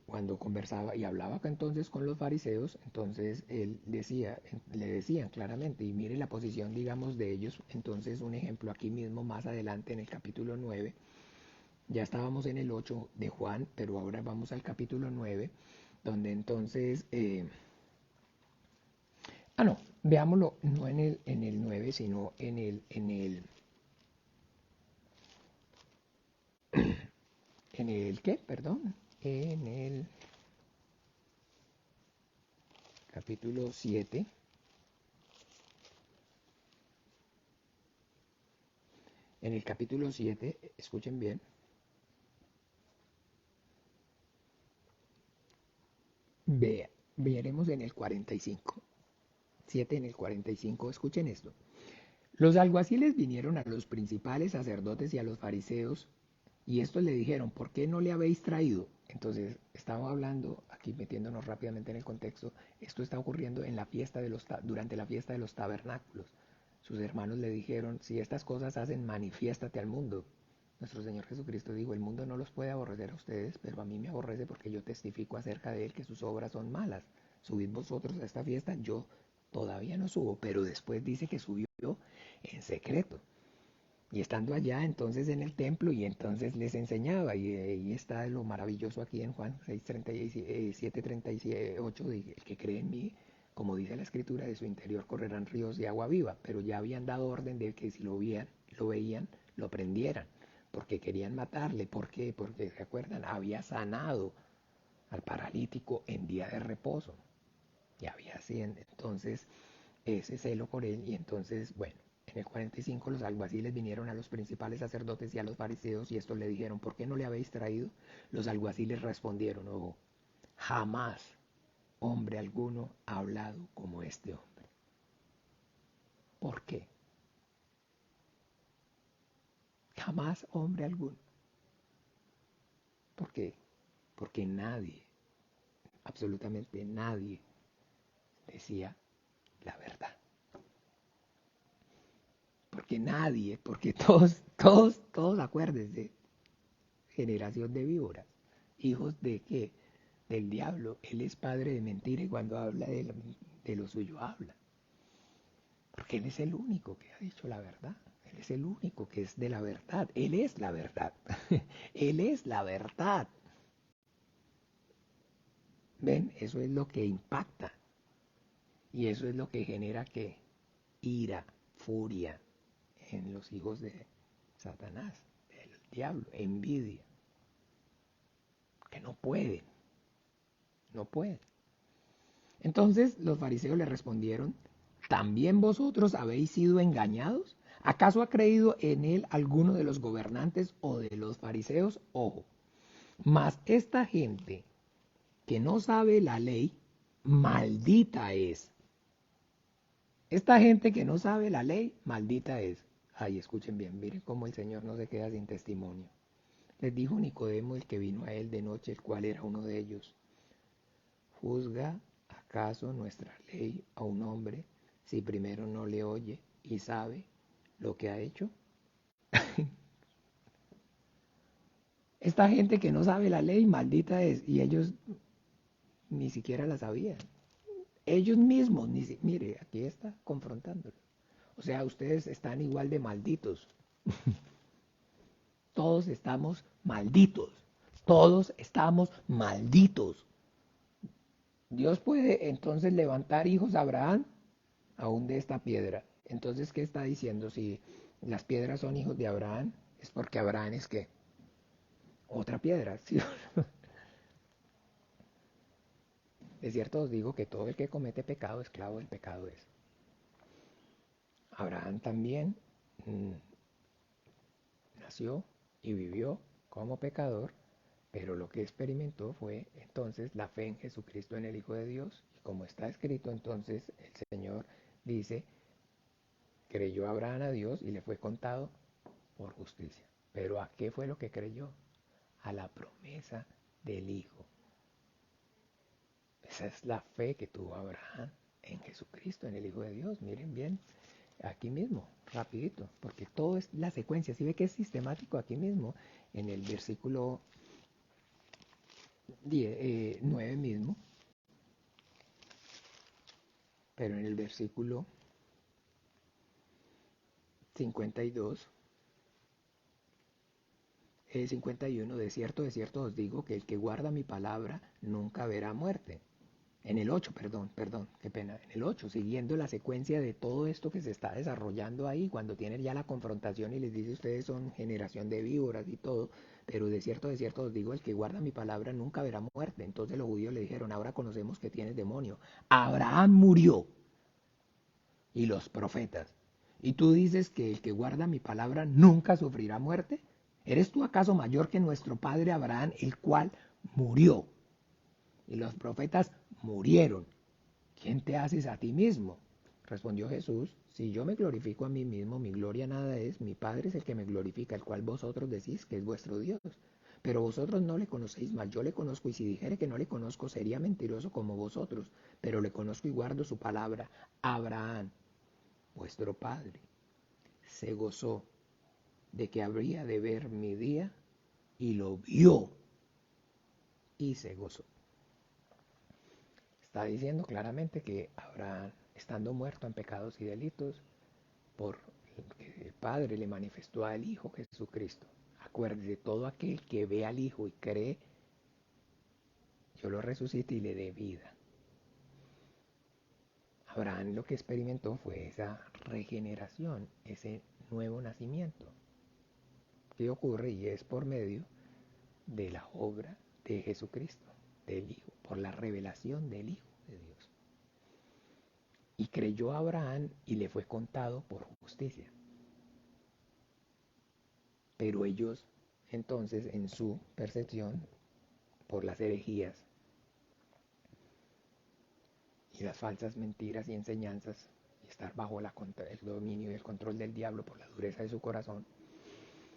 cuando conversaba y hablaba acá entonces con los fariseos, entonces él decía, le decían claramente, y mire la posición, digamos, de ellos, entonces un ejemplo aquí mismo, más adelante en el capítulo 9, ya estábamos en el 8 de Juan, pero ahora vamos al capítulo 9, donde entonces, no, veámoslo no en el 9, sino ¿en el qué? Perdón, en el capítulo 7. En el capítulo 7, escuchen bien, veremos en el 45. 7 en el 45, escuchen esto. Los alguaciles vinieron a los principales sacerdotes y a los fariseos, y estos le dijeron, ¿por qué no le habéis traído? Entonces, estamos hablando, aquí metiéndonos rápidamente en el contexto, esto está ocurriendo en la fiesta durante la fiesta de los tabernáculos. Sus hermanos le dijeron, si estas cosas hacen, manifiéstate al mundo. Nuestro Señor Jesucristo dijo, el mundo no los puede aborrecer a ustedes, pero a mí me aborrece porque yo testifico acerca de él que sus obras son malas. Subid vosotros a esta fiesta, yo todavía no subo, pero después dice que subió en secreto. Y estando allá entonces en el templo y entonces les enseñaba y ahí está lo maravilloso aquí en Juan 7:38, el que cree en mí, como dice la escritura, de su interior correrán ríos de agua viva, pero ya habían dado orden de que si lo veían, lo prendieran, porque querían matarle. ¿Por qué? Porque, ¿se acuerdan? Había sanado al paralítico en día de reposo. Ya había así, entonces ese celo por él. Y entonces, bueno, en el 45 los alguaciles vinieron a los principales sacerdotes y a los fariseos y estos le dijeron, ¿por qué no le habéis traído? Los alguaciles respondieron, ojo, jamás. hombre alguno ha hablado como este hombre. ¿Por qué? Jamás hombre alguno. ¿Por qué? Porque nadie, absolutamente nadie, decía la verdad. Porque nadie, porque todos acuérdense, generación de víboras, hijos de qué, del diablo. Él es padre de mentira y cuando habla de lo suyo habla. Porque Él es el único que ha dicho la verdad. Él es el único que es de la verdad. Él es la verdad. Él es la verdad. ¿Ven? Eso es lo que impacta. Y eso es lo que genera que ira, furia en los hijos de Satanás, del diablo, envidia. Que no pueden, no pueden. Entonces los fariseos le respondieron, ¿también vosotros habéis sido engañados? ¿Acaso ha creído en él alguno de los gobernantes o de los fariseos? Ojo, mas esta gente que no sabe la ley, maldita es. Esta gente que no sabe la ley, maldita es. Ay, escuchen bien, miren cómo el Señor no se queda sin testimonio. Les dijo Nicodemo, el que vino a él de noche, el cual era uno de ellos. ¿Juzga acaso nuestra ley a un hombre si primero no le oye y sabe lo que ha hecho? Esta gente que no sabe la ley, maldita es, y ellos ni siquiera la sabían. Ellos mismos, mire, aquí está confrontándolo. O sea, ustedes están igual de malditos. Todos estamos malditos. Todos estamos malditos. Dios puede entonces levantar hijos a Abraham aún de esta piedra. Entonces, ¿qué está diciendo? Si las piedras son hijos de Abraham, es porque Abraham es ¿qué? Otra piedra. ¿Sí? De cierto os digo que todo el que comete pecado, esclavo del pecado es. Abraham también nació y vivió como pecador, pero lo que experimentó fue entonces la fe en Jesucristo, en el Hijo de Dios. Y como está escrito, entonces el Señor dice, creyó Abraham a Dios y le fue contado por justicia. Pero ¿a qué fue lo que creyó? A la promesa del Hijo. Esa es la fe que tuvo Abraham en Jesucristo, en el Hijo de Dios. Miren bien, aquí mismo, rapidito, porque todo es la secuencia. Si ve que es sistemático aquí mismo, en el versículo 9 mismo, pero en el versículo 52, 51, de cierto os digo que el que guarda mi palabra nunca verá muerte. En el 8, perdón, qué pena. En el 8, siguiendo la secuencia de todo esto que se está desarrollando ahí, cuando tienen ya la confrontación y les dice ustedes son generación de víboras y todo, pero de cierto os digo, el que guarda mi palabra nunca verá muerte. Entonces los judíos le dijeron, ahora conocemos que tienes demonio. Abraham murió y los profetas. ¿Y tú dices que el que guarda mi palabra nunca sufrirá muerte? ¿Eres tú acaso mayor que nuestro padre Abraham, el cual murió? Y los profetas murieron. ¿Quién te haces a ti mismo? Respondió Jesús, si yo me glorifico a mí mismo, mi gloria nada es, mi Padre es el que me glorifica, el cual vosotros decís que es vuestro Dios. Pero vosotros no le conocéis, mas yo le conozco, y si dijere que no le conozco, sería mentiroso como vosotros, pero le conozco y guardo su palabra. Abraham, vuestro Padre, se gozó de que habría de ver mi día, y lo vio, y se gozó. Está diciendo claramente que Abraham, estando muerto en pecados y delitos, por que el Padre le manifestó al Hijo Jesucristo. Acuérdese, todo aquel que ve al Hijo y cree, yo lo resucite y le dé vida. Abraham lo que experimentó fue esa regeneración, ese nuevo nacimiento. ¿Qué ocurre? Y es por medio de la obra de Jesucristo, del Hijo, por la revelación del Hijo de Dios. Y creyó a Abraham y le fue contado por justicia. Pero ellos, entonces, en su percepción, por las herejías, y las falsas mentiras y enseñanzas y estar bajo el dominio y el control del diablo por la dureza de su corazón,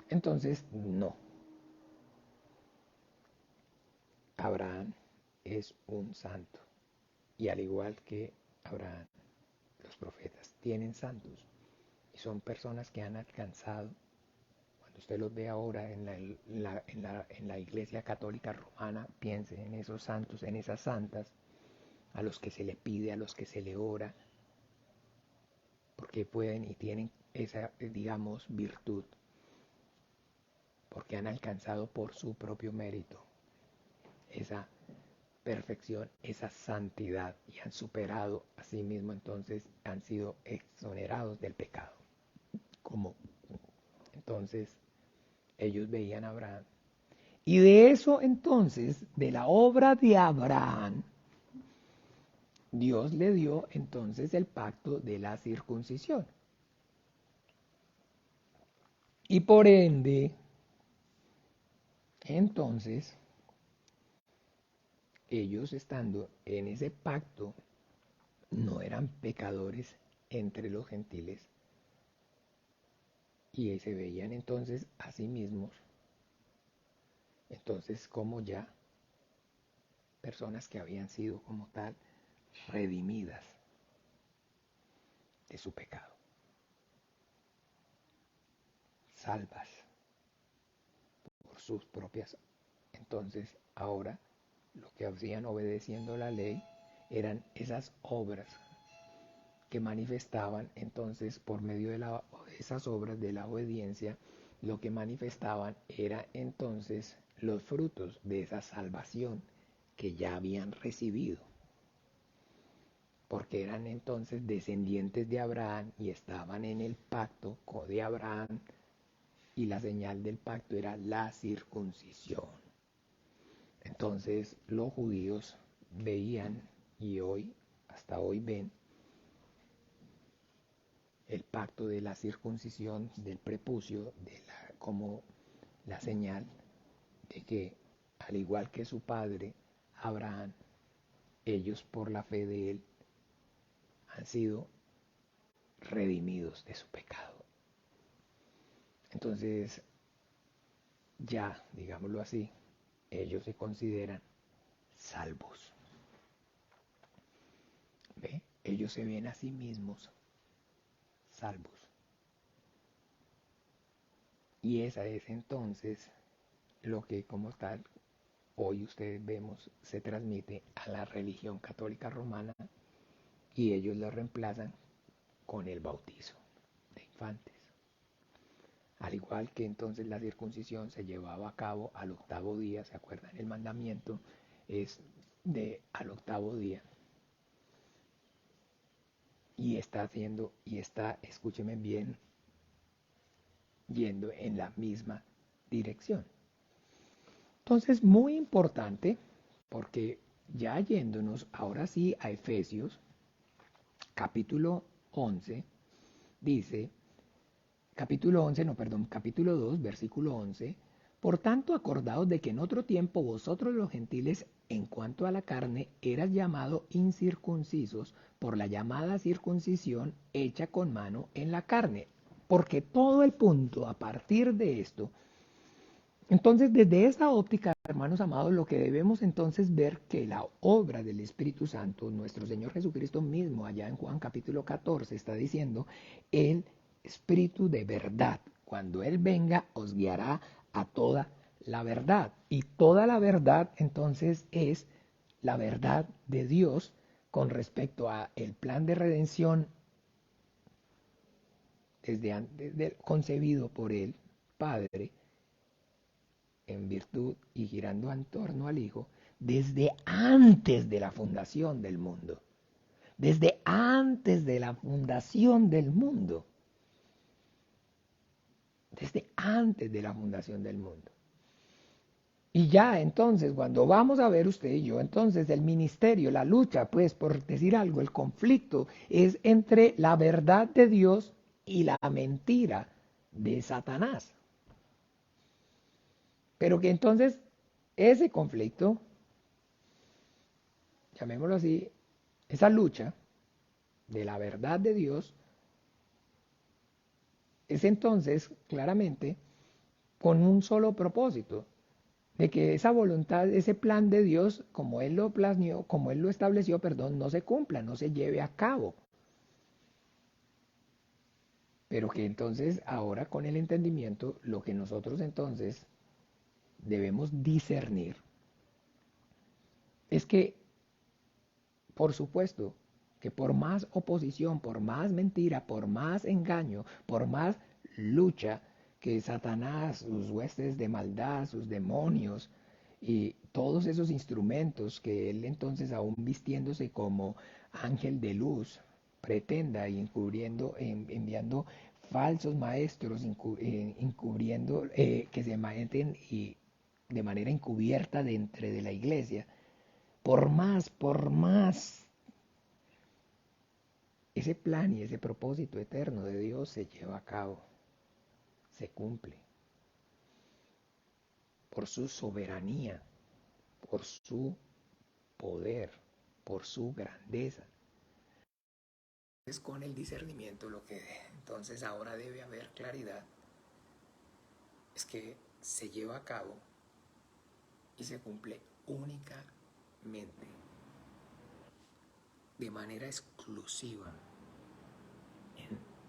entonces no. Abraham es un santo y al igual que Abraham, los profetas tienen santos y son personas que han alcanzado. Cuando usted los ve ahora en la Iglesia Católica Romana, piense en esos santos, en esas santas, a los que se le pide, a los que se le ora, porque pueden y tienen esa, digamos, virtud, porque han alcanzado por su propio mérito esa perfección, esa santidad y han superado a sí mismo, entonces han sido exonerados del pecado. Como entonces ellos veían a Abraham. Y de eso entonces, de la obra de Abraham, Dios le dio entonces el pacto de la circuncisión. Y por ende, entonces, ellos estando en ese pacto, no eran pecadores entre los gentiles y se veían entonces a sí mismos, entonces como ya personas que habían sido como tal redimidas de su pecado, salvas por sus propias. Entonces ahora lo que hacían obedeciendo la ley eran esas obras que manifestaban entonces por medio de esas obras de la obediencia, lo que manifestaban era entonces los frutos de esa salvación que ya habían recibido, porque eran entonces descendientes de Abraham y estaban en el pacto de Abraham, y la señal del pacto era la circuncisión. Entonces los judíos veían, y hoy, hasta hoy ven, el pacto de la circuncisión del prepucio como la señal de que, al igual que su padre Abraham, ellos por la fe de él han sido redimidos de su pecado. Entonces, ya, digámoslo así, ellos se consideran salvos. ¿Ve? Ellos se ven a sí mismos salvos. Y esa es entonces lo que como tal hoy ustedes vemos se transmite a la religión católica romana y ellos lo reemplazan con el bautizo de infantes. Al igual que entonces la circuncisión se llevaba a cabo al octavo día, ¿se acuerdan? El mandamiento es de al octavo día. Y está haciendo, y está, escúcheme bien, yendo en la misma dirección. Entonces, muy importante, porque ya yéndonos ahora sí a Efesios, capítulo 11, dice, capítulo 2, versículo 11, por tanto acordaos de que en otro tiempo vosotros los gentiles, en cuanto a la carne, eras llamados incircuncisos por la llamada circuncisión hecha con mano en la carne. Porque todo el punto a partir de esto, entonces desde esa óptica, hermanos amados, lo que debemos entonces ver que la obra del Espíritu Santo, nuestro Señor Jesucristo mismo, allá en Juan capítulo 14, está diciendo, el Espíritu de verdad, cuando Él venga, os guiará a toda la verdad. Y toda la verdad entonces es la verdad de Dios con respecto a el plan de redención desde antes concebido por el Padre en virtud y girando en torno al Hijo desde antes de la fundación del mundo. Desde antes de la fundación del mundo. Desde antes de la fundación del mundo. Y ya entonces, cuando vamos a ver usted y yo, entonces el ministerio, la lucha, pues por decir algo, el conflicto es entre la verdad de Dios y la mentira de Satanás. Pero que entonces ese conflicto, llamémoslo así, Esa lucha de la verdad de Dios es entonces claramente con un solo propósito, de que esa voluntad, ese plan de Dios, como Él lo planeó, como Él lo estableció, perdón, no se cumpla, no se lleve a cabo. Pero que entonces ahora con el entendimiento, lo que nosotros entonces debemos discernir es que, por supuesto, que por más oposición, por más mentira, por más engaño, por más lucha que Satanás, sus huestes de maldad, sus demonios y todos esos instrumentos que él entonces aún vistiéndose como ángel de luz pretenda y enviando falsos maestros, encubriendo, que se meten y de manera encubierta dentro de la iglesia, por más ese plan y ese propósito eterno de Dios se lleva a cabo, se cumple, por su soberanía, por su poder, por su grandeza. Es con el discernimiento lo que entonces ahora debe haber claridad, es que se lleva a cabo y se cumple únicamente, de manera exclusiva,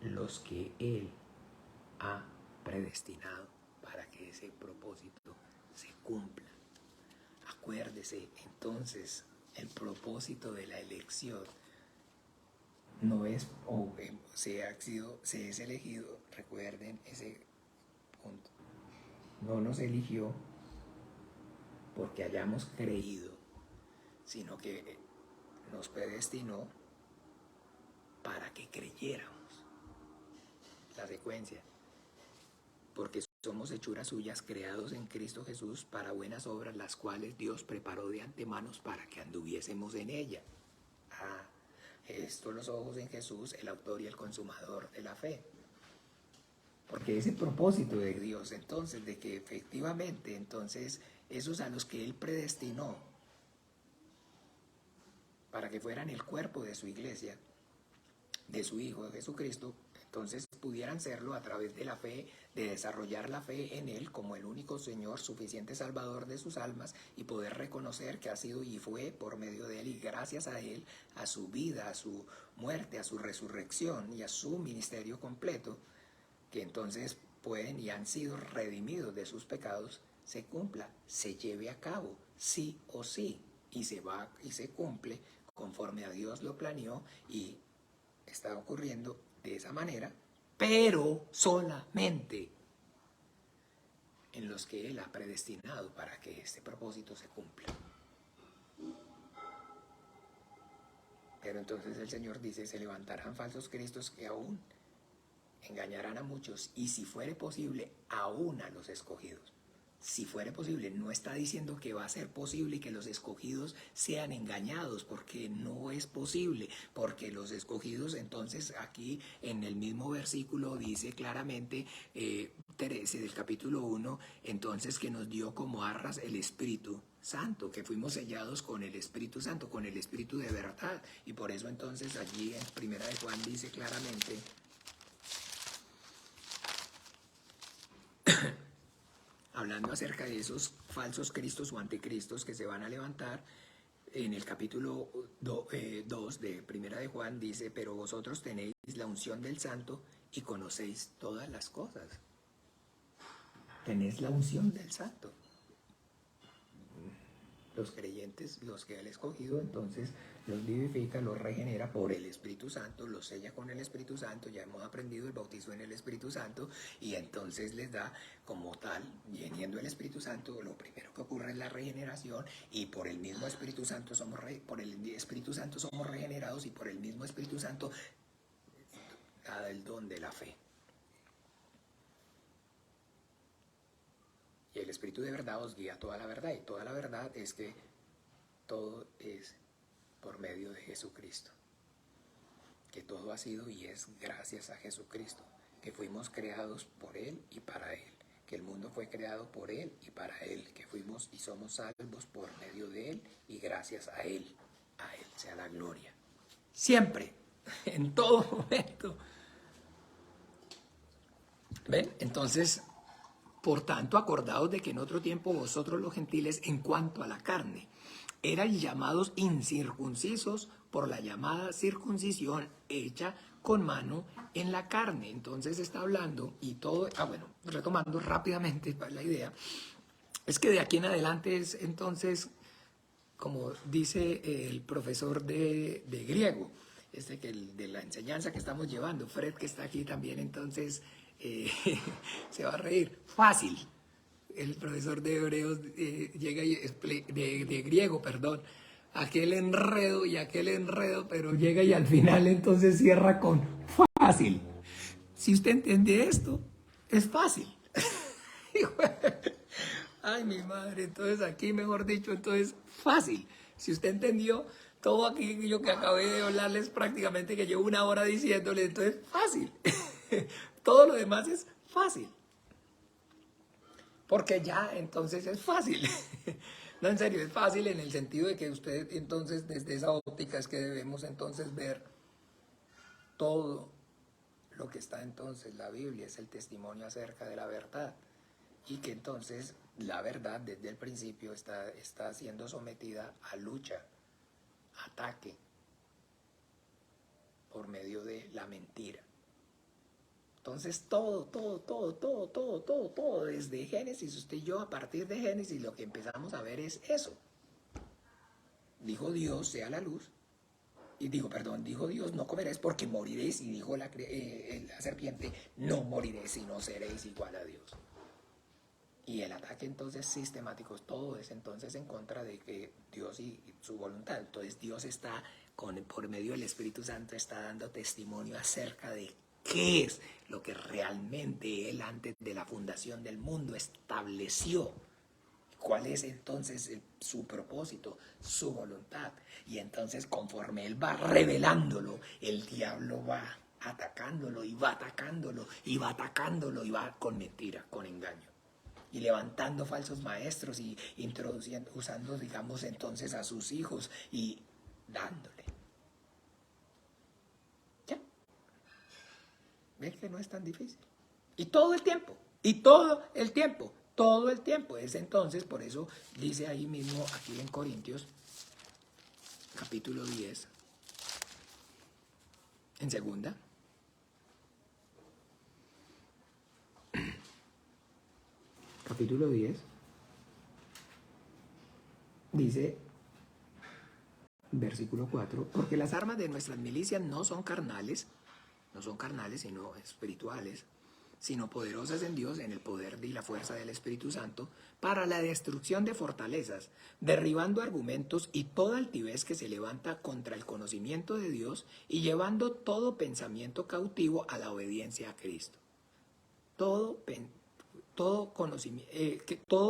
en los que Él ha predestinado para que ese propósito se cumpla. Acuérdese, entonces, el propósito de la elección no es, se es elegido, recuerden ese punto, no nos eligió porque hayamos creído, sino que nos predestinó para que creyéramos. La secuencia, porque somos hechuras suyas, creados en Cristo Jesús para buenas obras, las cuales Dios preparó de antemano para que anduviésemos en ella. Esto los ojos en Jesús, el autor y el consumador de la fe. Porque ese propósito de Dios, entonces, de que efectivamente, entonces, esos a los que Él predestinó para que fueran el cuerpo de su iglesia, de su Hijo, de Jesucristo, entonces pudieran serlo a través de la fe, de desarrollar la fe en Él como el único Señor, suficiente Salvador de sus almas, y poder reconocer que ha sido y fue por medio de Él y gracias a Él, a su vida, a su muerte, a su resurrección y a su ministerio completo, que entonces pueden y han sido redimidos de sus pecados, se cumpla, se lleve a cabo, sí o sí, y se va y se cumple conforme a Dios lo planeó y está ocurriendo de esa manera, pero solamente en los que Él ha predestinado para que este propósito se cumpla. Pero entonces el Señor dice, se levantarán falsos cristos que aún engañarán a muchos, y si fuere posible, aún a los escogidos. Si fuere posible, no está diciendo que va a ser posible que los escogidos sean engañados, porque no es posible, porque los escogidos, entonces aquí en el mismo versículo dice claramente, 13 del capítulo 1, entonces que nos dio como arras el Espíritu Santo, que fuimos sellados con el Espíritu Santo, con el Espíritu de verdad, y por eso entonces allí en Primera de Juan dice claramente, hablando acerca de esos falsos cristos o anticristos que se van a levantar, en el capítulo 2 de Primera de Juan dice, pero vosotros tenéis la unción del Santo y conocéis todas las cosas. Tenéis la unción del Santo. Los creyentes, los que Él ha escogido, entonces los vivifica, los regenera por el Espíritu Santo, los sella con el Espíritu Santo, ya hemos aprendido el bautizo en el Espíritu Santo, y entonces les da como tal, viniendo el Espíritu Santo, lo primero que ocurre es la regeneración, y por el mismo Espíritu Santo somos regenerados, y por el mismo Espíritu Santo da el don de la fe. Y el Espíritu de verdad os guía a toda la verdad, y toda la verdad es que todo es por medio de Jesucristo. Que todo ha sido y es gracias a Jesucristo, que fuimos creados por Él y para Él, que el mundo fue creado por Él y para Él, que fuimos y somos salvos por medio de Él y gracias a Él sea la gloria. siempre, en todo momento. ¿Ven? Entonces, por tanto, acordaos de que en otro tiempo vosotros los gentiles, en cuanto a la carne, eran llamados incircuncisos por la llamada circuncisión hecha con mano en la carne. Entonces está hablando y todo, bueno, retomando rápidamente la idea, es que de aquí en adelante es entonces, como dice el profesor de griego, de la enseñanza que estamos llevando, Fred que está aquí también, entonces se va a reír, fácil. El profesor de hebreos llega y de griego, perdón, aquel enredo, pero llega y al final entonces cierra con fácil. Si usted entiende esto, es fácil. Ay, mi madre, entonces aquí, mejor dicho, entonces fácil. Si usted entendió todo aquello que acabé de hablarles, prácticamente que llevo una hora diciéndole, entonces fácil. Todo lo demás es fácil. Porque ya entonces es fácil. No, en serio, es fácil en el sentido de que usted entonces desde esa óptica es que debemos entonces ver todo lo que está entonces la Biblia, es el testimonio acerca de la verdad. Y que entonces la verdad desde el principio está siendo sometida a lucha, ataque, por medio de la mentira. Entonces todo, desde Génesis, usted y yo a partir de Génesis lo que empezamos a ver es eso. Dijo Dios, sea la luz, y dijo Dios, no comeréis porque moriréis, y dijo la serpiente, no moriréis sino seréis igual a Dios. Y el ataque entonces sistemático, todo es entonces en contra de que Dios y su voluntad. Entonces Dios está, por medio del Espíritu Santo, está dando testimonio acerca de qué es lo que realmente Él antes de la fundación del mundo estableció. ¿Cuál es entonces su propósito, su voluntad? Y entonces conforme Él va revelándolo, el diablo va atacándolo y va atacándolo y va atacándolo y va con mentira, con engaño. Y levantando falsos maestros y introduciendo, usando, digamos, entonces a sus hijos y dándole. ¿Ya? ¿Ves que no es tan difícil? Y todo el tiempo, todo el tiempo. Es entonces, por eso dice ahí mismo, aquí en Corintios, capítulo 10, en segunda. Capítulo 10, dice, versículo 4, porque las armas de nuestras milicias no son carnales, sino espirituales, sino poderosas en Dios, en el poder y la fuerza del Espíritu Santo, para la destrucción de fortalezas, derribando argumentos y toda altivez que se levanta contra el conocimiento de Dios y llevando todo pensamiento cautivo a la obediencia a Cristo. Todo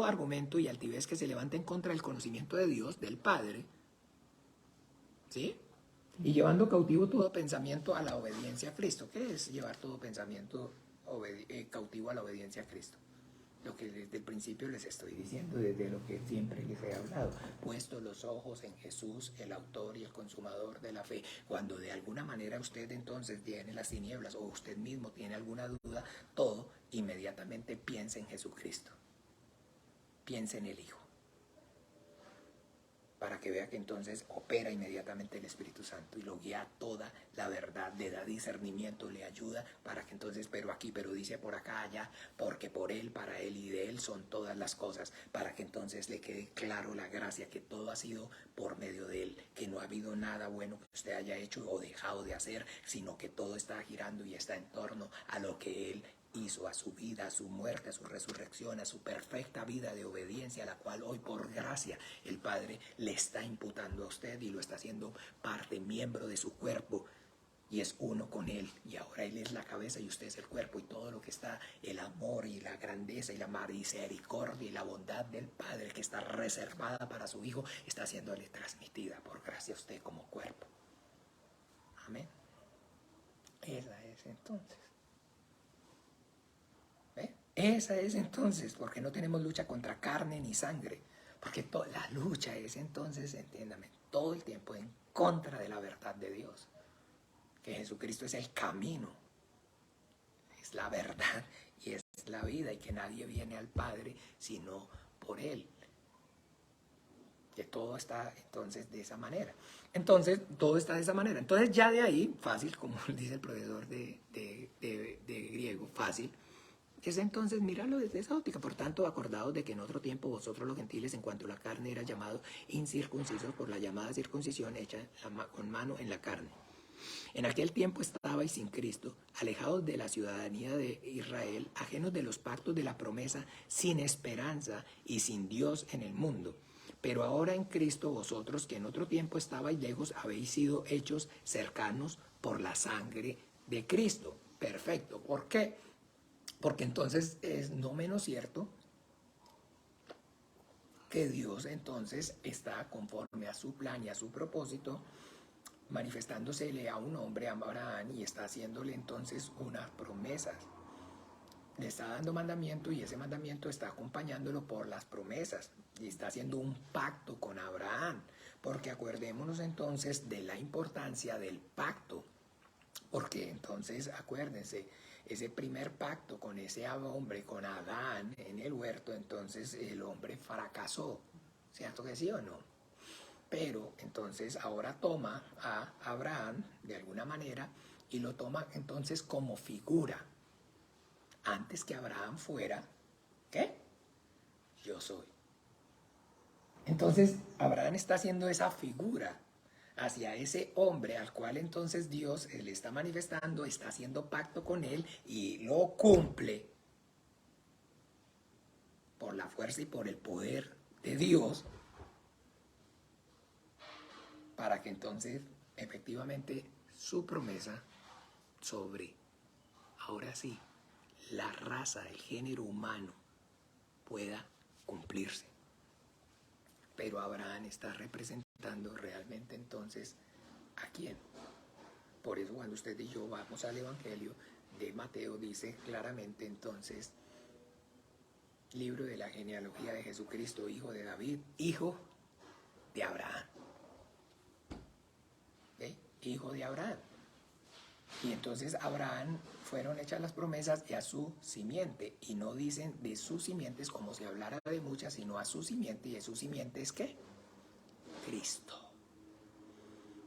argumento y altivez que se levanten contra el conocimiento de Dios, del Padre, ¿sí? Y llevando cautivo todo pensamiento a la obediencia a Cristo. ¿Qué es llevar todo pensamiento cautivo a la obediencia a Cristo? Lo que desde el principio les estoy diciendo, desde lo que siempre les he hablado. Puesto los ojos en Jesús, el autor y el consumador de la fe. Cuando de alguna manera usted entonces tiene las tinieblas o usted mismo tiene alguna duda, todo inmediatamente piensa en Jesucristo. Piensa en el Hijo. Para que vea que entonces opera inmediatamente el Espíritu Santo y lo guía a toda la verdad, le da discernimiento, le ayuda para que entonces, pero dice por acá, allá, porque por Él, para Él y de Él son todas las cosas, para que entonces le quede claro la gracia, que todo ha sido por medio de Él, que no ha habido nada bueno que usted haya hecho o dejado de hacer, sino que todo está girando y está en torno a lo que Él hizo, a su vida, a su muerte, a su resurrección, a su perfecta vida de obediencia, a la cual hoy por gracia el Padre le está imputando a usted y lo está haciendo parte, miembro de su cuerpo, y es uno con Él, y ahora Él es la cabeza y usted es el cuerpo, y todo lo que está, el amor y la grandeza y la misericordia y la bondad del Padre que está reservada para su Hijo, está siéndole transmitida por gracia a usted como cuerpo. Amén. Esa es entonces. Esa es entonces, porque no tenemos lucha contra carne ni sangre, Porque la lucha es entonces, entiéndame, todo el tiempo en contra de la verdad de Dios. Que Jesucristo es el camino, es la verdad y es la vida, y que nadie viene al Padre sino por Él. Que todo está entonces de esa manera. Entonces, todo está de esa manera. Entonces, ya de ahí, fácil, como dice el profesor de griego, fácil, es entonces mirarlo desde esa óptica. Por tanto, acordados de que en otro tiempo vosotros los gentiles, en cuanto a la carne, era llamados incircuncisos por la llamada circuncisión hecha con mano en la carne. En aquel tiempo estabais sin Cristo, alejados de la ciudadanía de Israel, ajenos de los pactos de la promesa, sin esperanza y sin Dios en el mundo. Pero ahora en Cristo vosotros, que en otro tiempo estabais lejos, habéis sido hechos cercanos por la sangre de Cristo. Perfecto. ¿Por qué? Porque entonces es no menos cierto que Dios entonces está conforme a su plan y a su propósito, manifestándosele a un hombre, a Abraham, y está haciéndole entonces unas promesas. Le está dando mandamiento y ese mandamiento está acompañándolo por las promesas y está haciendo un pacto con Abraham, porque acordémonos entonces de la importancia del pacto, porque entonces acuérdense, ese primer pacto con ese hombre, con Adán en el huerto, entonces el hombre fracasó, ¿cierto que sí o no? Pero entonces ahora toma a Abraham de alguna manera y lo toma entonces como figura. Antes que Abraham fuera, ¿qué? Yo soy. Entonces Abraham está haciendo esa figura hacia ese hombre al cual entonces Dios le está manifestando, está haciendo pacto con él y lo cumple por la fuerza y por el poder de Dios, para que entonces efectivamente su promesa sobre, ahora sí, la raza, el género humano pueda cumplirse. Pero Abraham está representando realmente entonces ¿a quién? Por eso cuando usted y yo vamos al Evangelio de Mateo, dice claramente entonces, libro de la genealogía de Jesucristo, hijo de David, hijo de Abraham. ¿Okay? Hijo de Abraham. Y entonces Abraham fueron hechas las promesas y a su simiente. Y no dicen de sus simientes como si hablara de muchas, sino a su simiente. ¿Y de su simiente es qué? Cristo.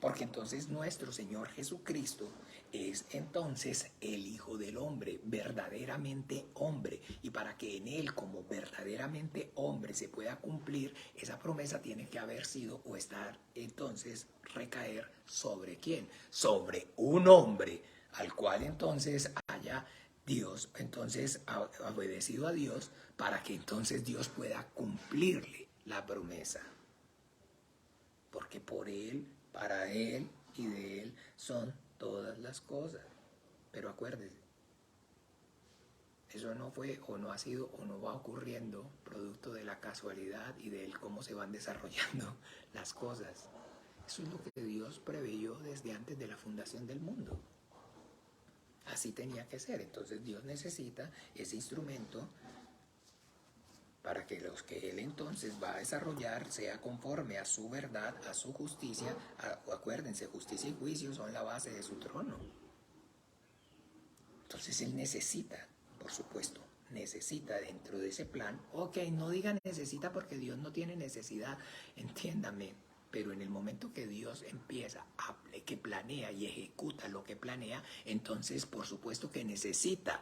Porque entonces nuestro Señor Jesucristo es entonces el Hijo del Hombre, verdaderamente hombre. Y para que en Él como verdaderamente hombre se pueda cumplir, esa promesa tiene que haber sido o estar entonces recaer sobre ¿quién? Sobre un hombre al cual entonces haya Dios, entonces ha obedecido a Dios para que entonces Dios pueda cumplirle la promesa. Porque por Él, para Él y de Él son todas las cosas. Pero acuérdese, eso no fue o no ha sido o no va ocurriendo producto de la casualidad y de cómo se van desarrollando las cosas. Eso es lo que Dios preveyó desde antes de la fundación del mundo. Así tenía que ser. Entonces Dios necesita ese instrumento para que los que Él entonces va a desarrollar sea conforme a su verdad, a su justicia. Acuérdense, justicia y juicio son la base de su trono. Entonces Él necesita, por supuesto, necesita dentro de ese plan. Ok, no diga necesita porque Dios no tiene necesidad, entiéndame. Pero en el momento que Dios empieza que planea y ejecuta lo que planea, entonces por supuesto que necesita.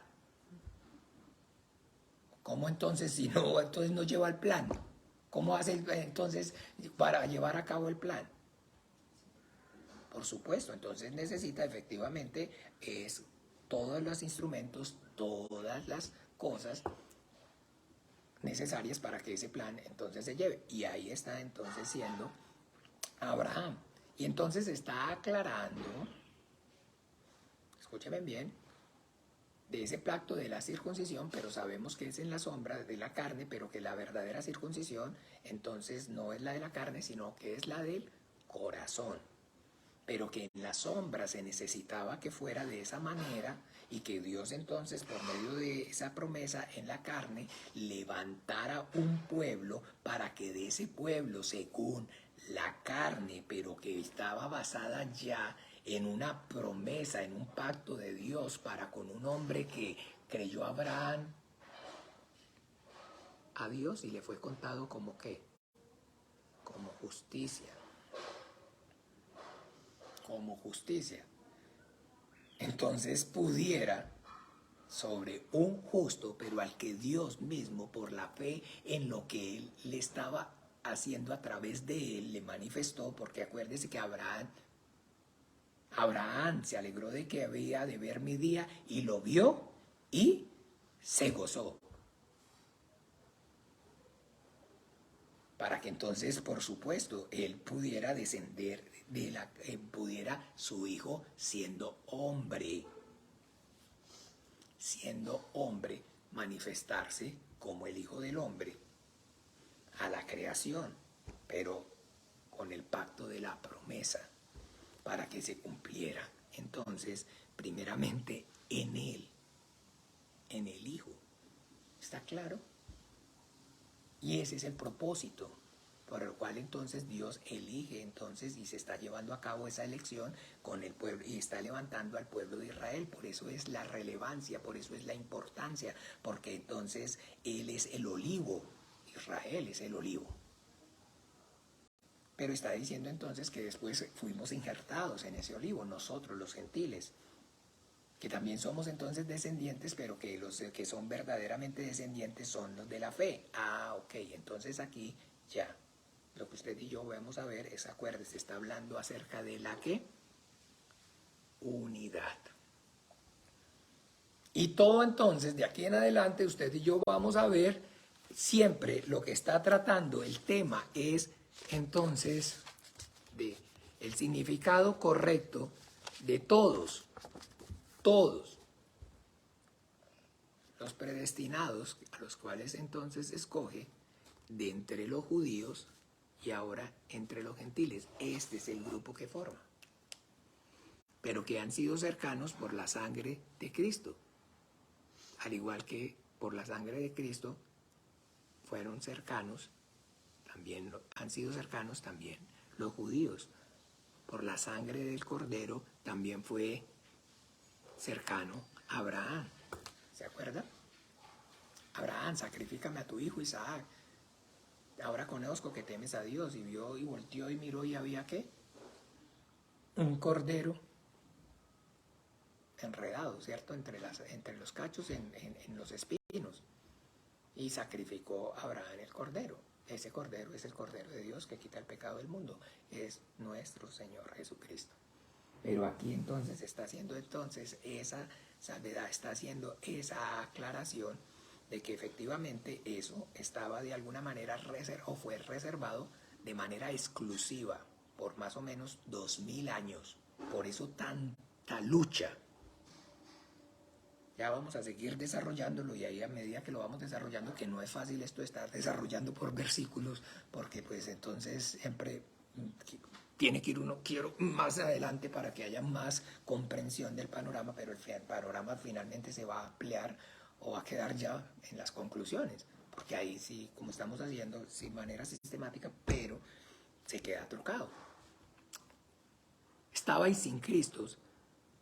¿Cómo entonces si no, entonces no lleva el plan? ¿Cómo hace entonces para llevar a cabo el plan? Por supuesto, entonces necesita efectivamente es todos los instrumentos, todas las cosas necesarias para que ese plan entonces se lleve. Y ahí está entonces siendo Abraham. Y entonces está aclarando, escúcheme bien, de ese pacto de la circuncisión, pero sabemos que es en la sombra de la carne, pero que la verdadera circuncisión entonces no es la de la carne, sino que es la del corazón. pero que en la sombra se necesitaba que fuera de esa manera y que Dios entonces por medio de esa promesa en la carne levantara un pueblo para que de ese pueblo, según la carne, pero que estaba basada ya en una promesa, en un pacto de Dios para con un hombre que creyó a Abraham, a Dios, y le fue contado como qué, como justicia, como justicia. Entonces pudiera sobre un justo, pero al que Dios mismo, por la fe en lo que él le estaba haciendo a través de él, le manifestó, porque acuérdese que Abraham se alegró de que había de ver mi día y lo vio y se gozó. Para que entonces, por supuesto, él pudiera descender pudiera su hijo siendo hombre, manifestarse como el Hijo del Hombre a la creación, pero con el pacto de la promesa, para que se cumpliera. Entonces, primeramente en él, en el Hijo. ¿Está claro? Y ese es el propósito por el cual entonces Dios elige entonces y se está llevando a cabo esa elección con el pueblo y está levantando al pueblo de Israel. Por eso es la relevancia, por eso es la importancia, porque entonces Él es el olivo, Israel es el olivo. Pero está diciendo entonces que después fuimos injertados en ese olivo, nosotros los gentiles, que también somos entonces descendientes, pero que los que son verdaderamente descendientes son los de la fe. Ah, ok, entonces aquí ya, lo que usted y yo vamos a ver es, acuérdese, está hablando acerca de la ¿qué? Unidad. Y todo entonces, de aquí en adelante, usted y yo vamos a ver siempre lo que está tratando el tema es entonces de el significado correcto de todos los predestinados, a los cuales entonces escoge de entre los judíos y ahora entre los gentiles. Este es el grupo que forma, pero que han sido cercanos por la sangre de Cristo, al igual que por la sangre de Cristo fueron cercanos, también han sido cercanos también los judíos. Por la sangre del Cordero también fue cercano a Abraham. ¿Se acuerda? Abraham, sacrifícame a tu hijo Isaac. Ahora conozco que temes a Dios. Y vio y volteó y miró y había ¿qué? Un cordero enredado, ¿cierto? Entre los cachos en los espinos. Y sacrificó a Abraham el cordero. Ese cordero es el cordero de Dios que quita el pecado del mundo. Es nuestro Señor Jesucristo. Pero aquí entonces está haciendo entonces esa salvedad, está haciendo esa aclaración de que efectivamente eso estaba de alguna manera o fue reservado de manera exclusiva por más o menos 2000 años. Por eso tanta lucha. Ya vamos a seguir desarrollándolo y ahí a medida que lo vamos desarrollando, que no es fácil esto de estar desarrollando por versículos, porque pues entonces siempre tiene que ir uno, quiero más adelante para que haya más comprensión del panorama, pero el panorama finalmente se va a ampliar o va a quedar ya en las conclusiones, porque ahí sí, como estamos haciendo, sin manera sistemática, pero se queda trucado. Estabais sin Cristo,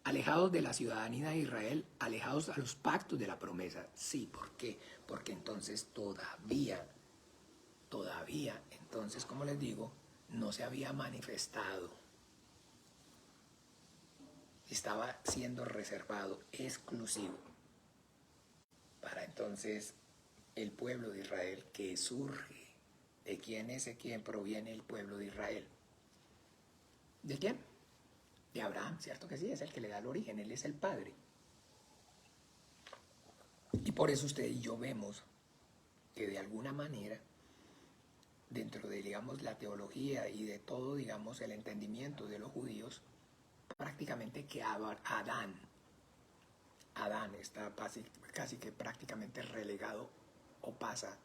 alejados de la ciudadanía de Israel, alejados a los pactos de la promesa. Sí, ¿por qué? Porque entonces todavía, entonces, como les digo, no se había manifestado. Estaba siendo reservado, exclusivo, para entonces el pueblo de Israel que surge. ¿De quién es de quién proviene el pueblo de Israel? ¿De quién? De Abraham, ¿cierto que sí? Es el que le da el origen, él es el padre. Y por eso usted y yo vemos que de alguna manera, dentro de, digamos, la teología y de todo, digamos, el entendimiento de los judíos, prácticamente que Adán está casi que prácticamente relegado o pasa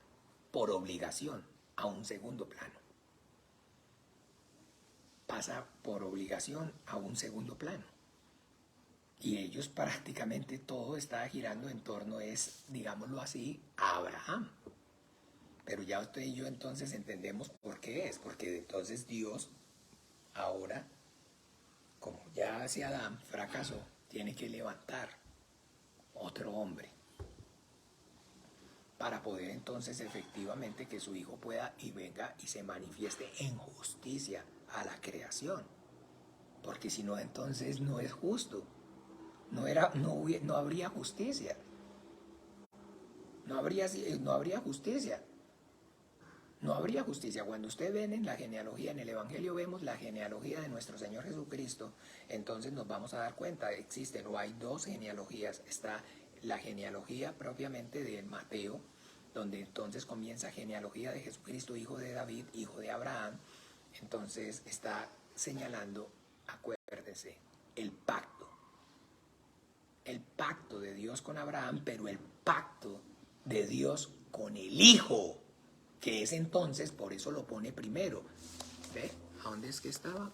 por obligación a un segundo plano. pasa por obligación a un segundo plano. Y ellos prácticamente todo está girando en torno, digámoslo así, a Abraham. Pero ya usted y yo entonces entendemos por qué es. Porque entonces Dios ahora, como ya hacia Adán fracasó, tiene que levantar otro hombre para poder entonces efectivamente que su hijo pueda y venga y se manifieste en justicia a la creación. Porque si no, entonces no es justo. No habría justicia. No habría justicia. No habría justicia. Cuando usted ve en la genealogía, en el Evangelio vemos la genealogía de nuestro Señor Jesucristo, entonces nos vamos a dar cuenta, existen o hay dos genealogías. Está la genealogía propiamente de Mateo, donde entonces comienza genealogía de Jesucristo, hijo de David, hijo de Abraham. Entonces está señalando, acuérdense, el pacto de Dios con Abraham, pero el pacto de Dios con el Hijo, que es entonces, por eso lo pone primero. ¿Ve? ¿A dónde es que estaba?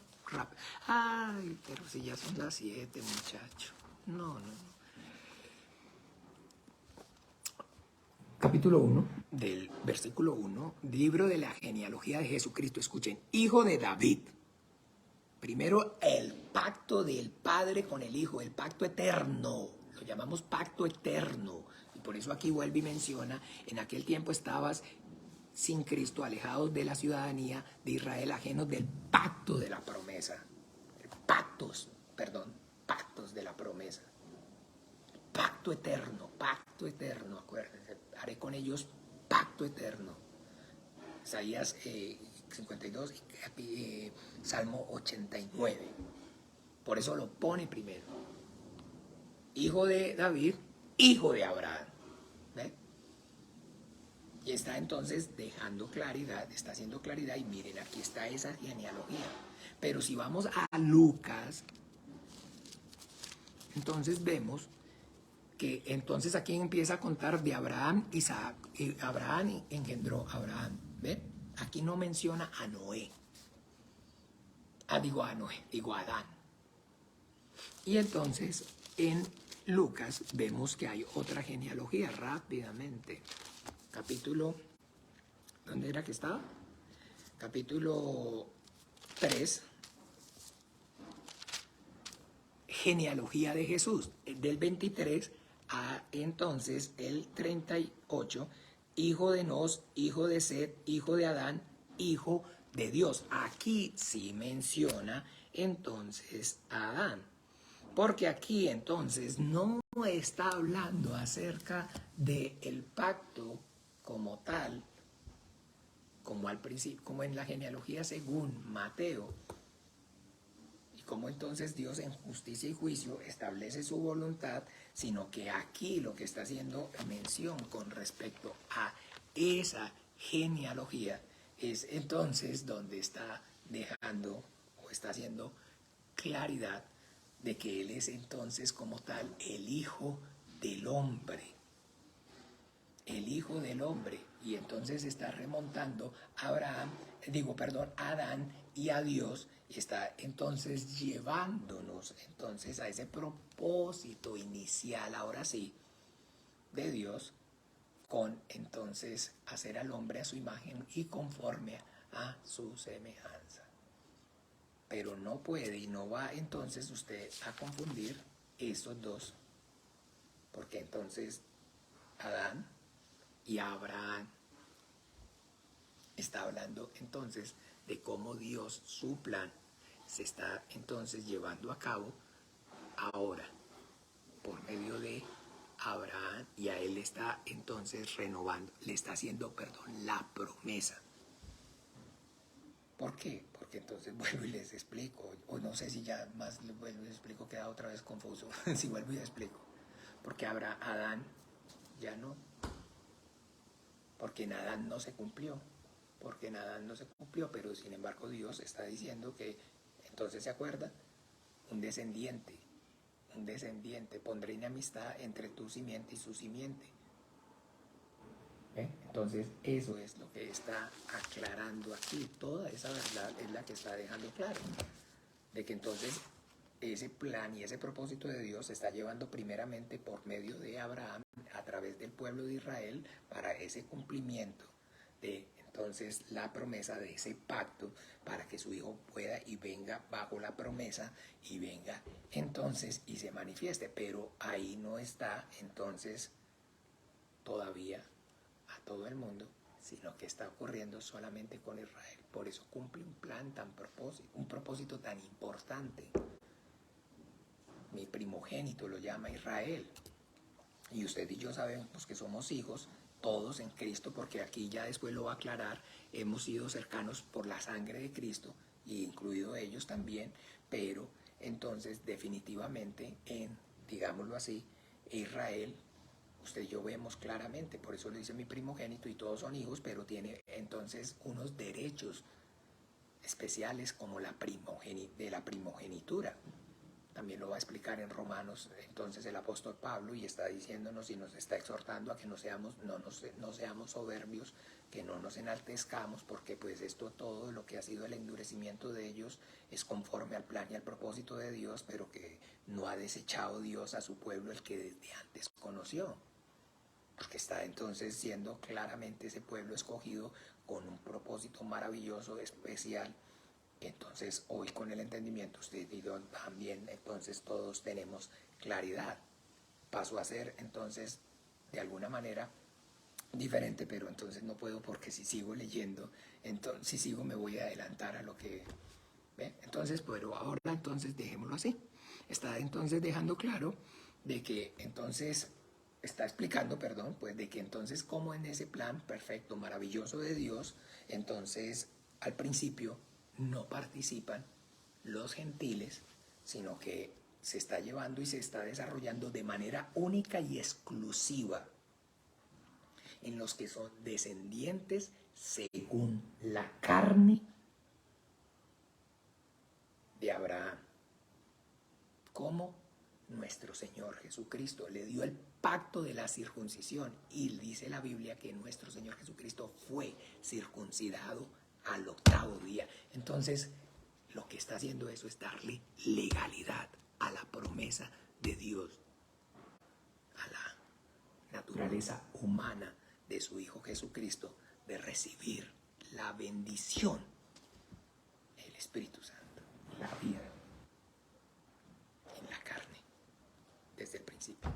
Ay, pero si ya son las 7, muchacho. No. Capítulo 1, del versículo 1, libro de la genealogía de Jesucristo. Escuchen, hijo de David. Primero, el pacto del Padre con el Hijo, el pacto eterno. Lo llamamos pacto eterno. Y por eso aquí vuelve y menciona, en aquel tiempo estabas sin Cristo, alejados de la ciudadanía de Israel, ajenos del pacto de la promesa. Pactos de la promesa. Pacto eterno, acuérdense. Haré con ellos pacto eterno. Isaías 52, Salmo 89. Por eso lo pone primero. Hijo de David, hijo de Abraham. ¿Ve? Y está entonces dejando claridad, está haciendo claridad, y miren, aquí está esa genealogía. Pero si vamos a Lucas, entonces vemos que entonces aquí empieza a contar de Abraham, Isaac, y Abraham engendró a Abraham. ¿Ven? Aquí no menciona a Noé. Digo a Adán. Y entonces en Lucas vemos que hay otra genealogía rápidamente. Capítulo, ¿dónde era que estaba? Capítulo 3, genealogía de Jesús, del 23 a entonces el 38, hijo de Nos, hijo de Set, hijo de Adán, hijo de Dios. Aquí sí menciona entonces a Adán, porque aquí entonces no está hablando acerca del pacto como tal, como al principio, como en la genealogía según Mateo, y como entonces Dios en justicia y juicio establece su voluntad, sino que aquí lo que está haciendo mención con respecto a esa genealogía es entonces donde está dejando o está haciendo claridad de que Él es entonces como tal el Hijo del Hombre. El Hijo del Hombre. Y entonces está remontando a Adán y a Dios, y está entonces llevándonos entonces a ese propósito inicial, ahora sí, de Dios, con entonces hacer al hombre a su imagen y conforme a su semejanza. Pero no puede y no va entonces usted a confundir estos dos, porque entonces Adán y Abraham está hablando entonces de cómo Dios, su plan, se está entonces llevando a cabo ahora por medio de Abraham, y a él le está entonces renovando, le está haciendo, la promesa. ¿Por qué? Porque entonces vuelvo y les explico, o no sé si ya más les vuelvo y les explico, queda otra vez confuso, si vuelvo y les explico. Porque Adán ya no, porque en Adán no se cumplió, pero sin embargo Dios está diciendo que, entonces se acuerda, un descendiente, pondré enemistad entre tu simiente y su simiente. Entonces, eso es lo que está aclarando aquí. Toda esa verdad es la que está dejando claro. De que entonces ese plan y ese propósito de Dios se está llevando primeramente por medio de Abraham, a través del pueblo de Israel, para ese cumplimiento de entonces la promesa de ese pacto, para que su hijo pueda y venga bajo la promesa y venga entonces y se manifieste. Pero ahí no está entonces todavía a todo el mundo, sino que está ocurriendo solamente con Israel. Por eso cumple un plan un propósito tan importante. Mi primogénito lo llama Israel. Y usted y yo sabemos que somos hijos, todos en Cristo, porque aquí ya después lo va a aclarar, hemos sido cercanos por la sangre de Cristo, y incluido ellos también, pero entonces definitivamente digámoslo así, Israel, usted y yo vemos claramente, por eso le dice mi primogénito, y todos son hijos, pero tiene entonces unos derechos especiales como de la primogenitura. También lo va a explicar en Romanos, entonces el apóstol Pablo, y está diciéndonos y nos está exhortando a que no seamos soberbios, que no nos enaltezcamos, porque pues esto, todo lo que ha sido el endurecimiento de ellos es conforme al plan y al propósito de Dios, pero que no ha desechado Dios a su pueblo, el que desde antes conoció, porque está entonces siendo claramente ese pueblo escogido con un propósito maravilloso, especial. Entonces hoy con el entendimiento usted y yo también, entonces todos tenemos claridad. Paso a ser entonces de alguna manera diferente, pero entonces no puedo, porque si sigo leyendo, entonces si sigo me voy a adelantar a lo que ¿ve? Entonces, pero ahora entonces dejémoslo así. Está entonces dejando claro de que entonces está explicando, perdón, pues de que entonces como en ese plan perfecto, maravilloso de Dios, entonces al principio no participan los gentiles, sino que se está llevando y se está desarrollando de manera única y exclusiva en los que son descendientes según la carne de Abraham. Como nuestro Señor Jesucristo le dio el pacto de la circuncisión, y dice la Biblia que nuestro Señor Jesucristo fue circuncidado al 8º día. Entonces, lo que está haciendo eso es darle legalidad a la promesa de Dios, a la naturaleza humana de su Hijo Jesucristo, de recibir la bendición, el Espíritu Santo, la vida en la carne, desde el principio.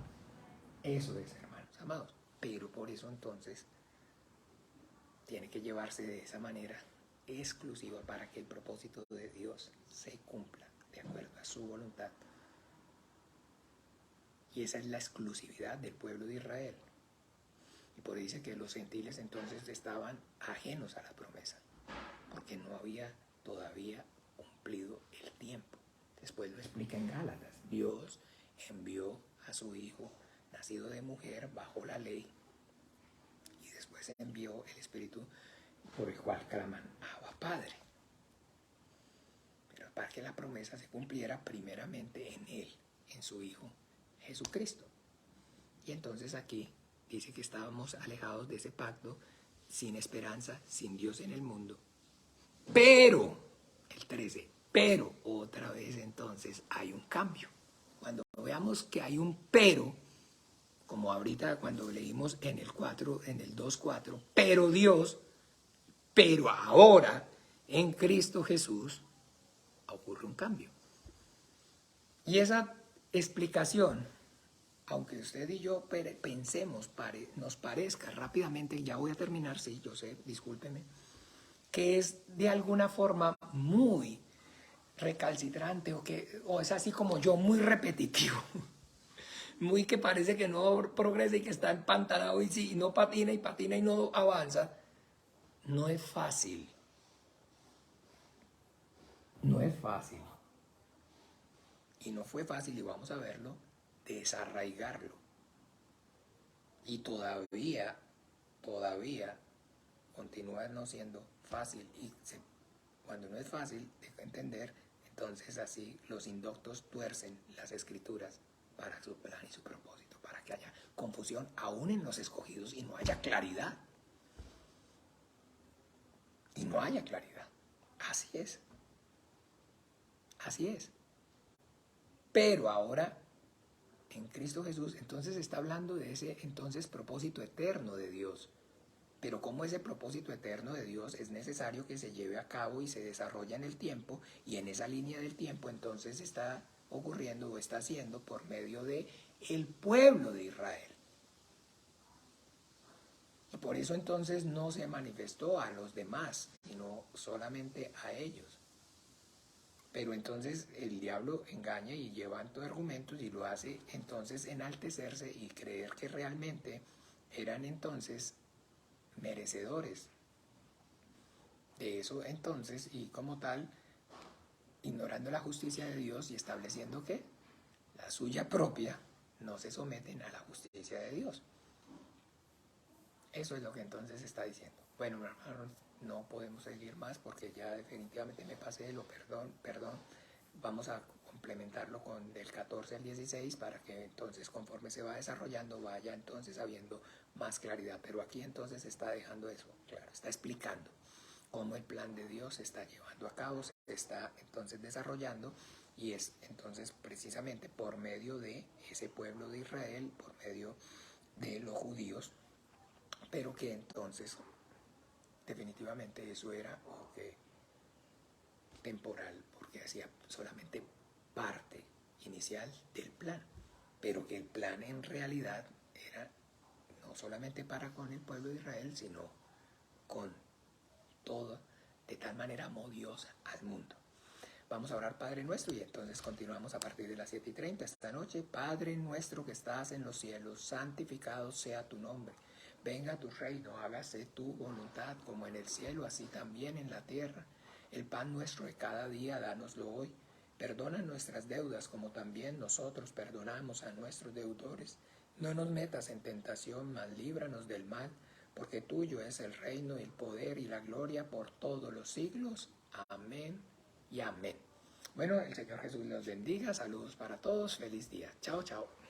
Eso es, hermanos amados. Pero por eso entonces tiene que llevarse de esa manera exclusiva, para que el propósito de Dios se cumpla de acuerdo a su voluntad. Y esa es la exclusividad del pueblo de Israel. Y por eso dice que los gentiles entonces estaban ajenos a la promesa, porque no había todavía cumplido el tiempo. Después lo explica en Gálatas. Dios envió a su Hijo, nacido de mujer, bajo la ley, y después envió el Espíritu, por el cual claman Abba, Padre. Pero para que la promesa se cumpliera primeramente en Él, en su Hijo Jesucristo. Y entonces aquí dice que estábamos alejados de ese pacto, sin esperanza, sin Dios en el mundo. Pero, el 13, pero otra vez entonces hay un cambio. Cuando veamos que hay un pero, como ahorita cuando leímos en el 4, en el 2:4, pero Dios, pero ahora en Cristo Jesús ocurre un cambio. Y esa explicación, aunque usted y yo pensemos, nos parezca rápidamente, ya voy a terminar, sí, yo sé, discúlpeme, que es de alguna forma muy recalcitrante, o es así como yo, muy repetitivo, muy que parece que no progresa y que está empantanado y no patina y no avanza. No es fácil. No es fácil. Y no fue fácil, y vamos a verlo, desarraigarlo. Y todavía continúa no siendo fácil. Y cuando no es fácil de entender, entonces así los indoctos tuercen las escrituras para su plan y su propósito, para que haya confusión aún en los escogidos y no haya claridad. no haya claridad. Así es. Así es. Pero ahora, en Cristo Jesús, entonces está hablando de ese entonces propósito eterno de Dios. Pero como ese propósito eterno de Dios es necesario que se lleve a cabo y se desarrolla en el tiempo, y en esa línea del tiempo entonces está ocurriendo o está haciendo por medio de el pueblo de Israel. Y por eso entonces no se manifestó a los demás, sino solamente a ellos. Pero entonces el diablo engaña y lleva argumentos y lo hace entonces enaltecerse y creer que realmente eran entonces merecedores de eso entonces, y como tal, ignorando la justicia de Dios y estableciendo que la suya propia, no se someten a la justicia de Dios. Eso es lo que entonces está diciendo. Bueno, hermanos, no podemos seguir más porque ya definitivamente me pasé de lo perdón. Vamos a complementarlo con del 14 al 16 para que entonces conforme se va desarrollando vaya entonces habiendo más claridad. Pero aquí entonces está dejando eso claro, está explicando cómo el plan de Dios se está llevando a cabo, se está entonces desarrollando, y es entonces precisamente por medio de ese pueblo de Israel, por medio de los judíos, pero que entonces definitivamente eso era temporal, porque hacía solamente parte inicial del plan, pero que el plan en realidad era no solamente para con el pueblo de Israel, sino con todo, de tal manera amó Dios al mundo. Vamos a orar Padre Nuestro y entonces continuamos a partir de las 7:30 esta noche. Padre nuestro que estás en los cielos, santificado sea tu nombre. Venga tu reino, hágase tu voluntad como en el cielo, así también en la tierra. El pan nuestro de cada día, dánoslo hoy. Perdona nuestras deudas como también nosotros perdonamos a nuestros deudores. No nos metas en tentación, mas líbranos del mal, porque tuyo es el reino, el poder y la gloria por todos los siglos. Amén y amén. Bueno, el Señor Jesús los bendiga. Saludos para todos. Feliz día. Chao, chao.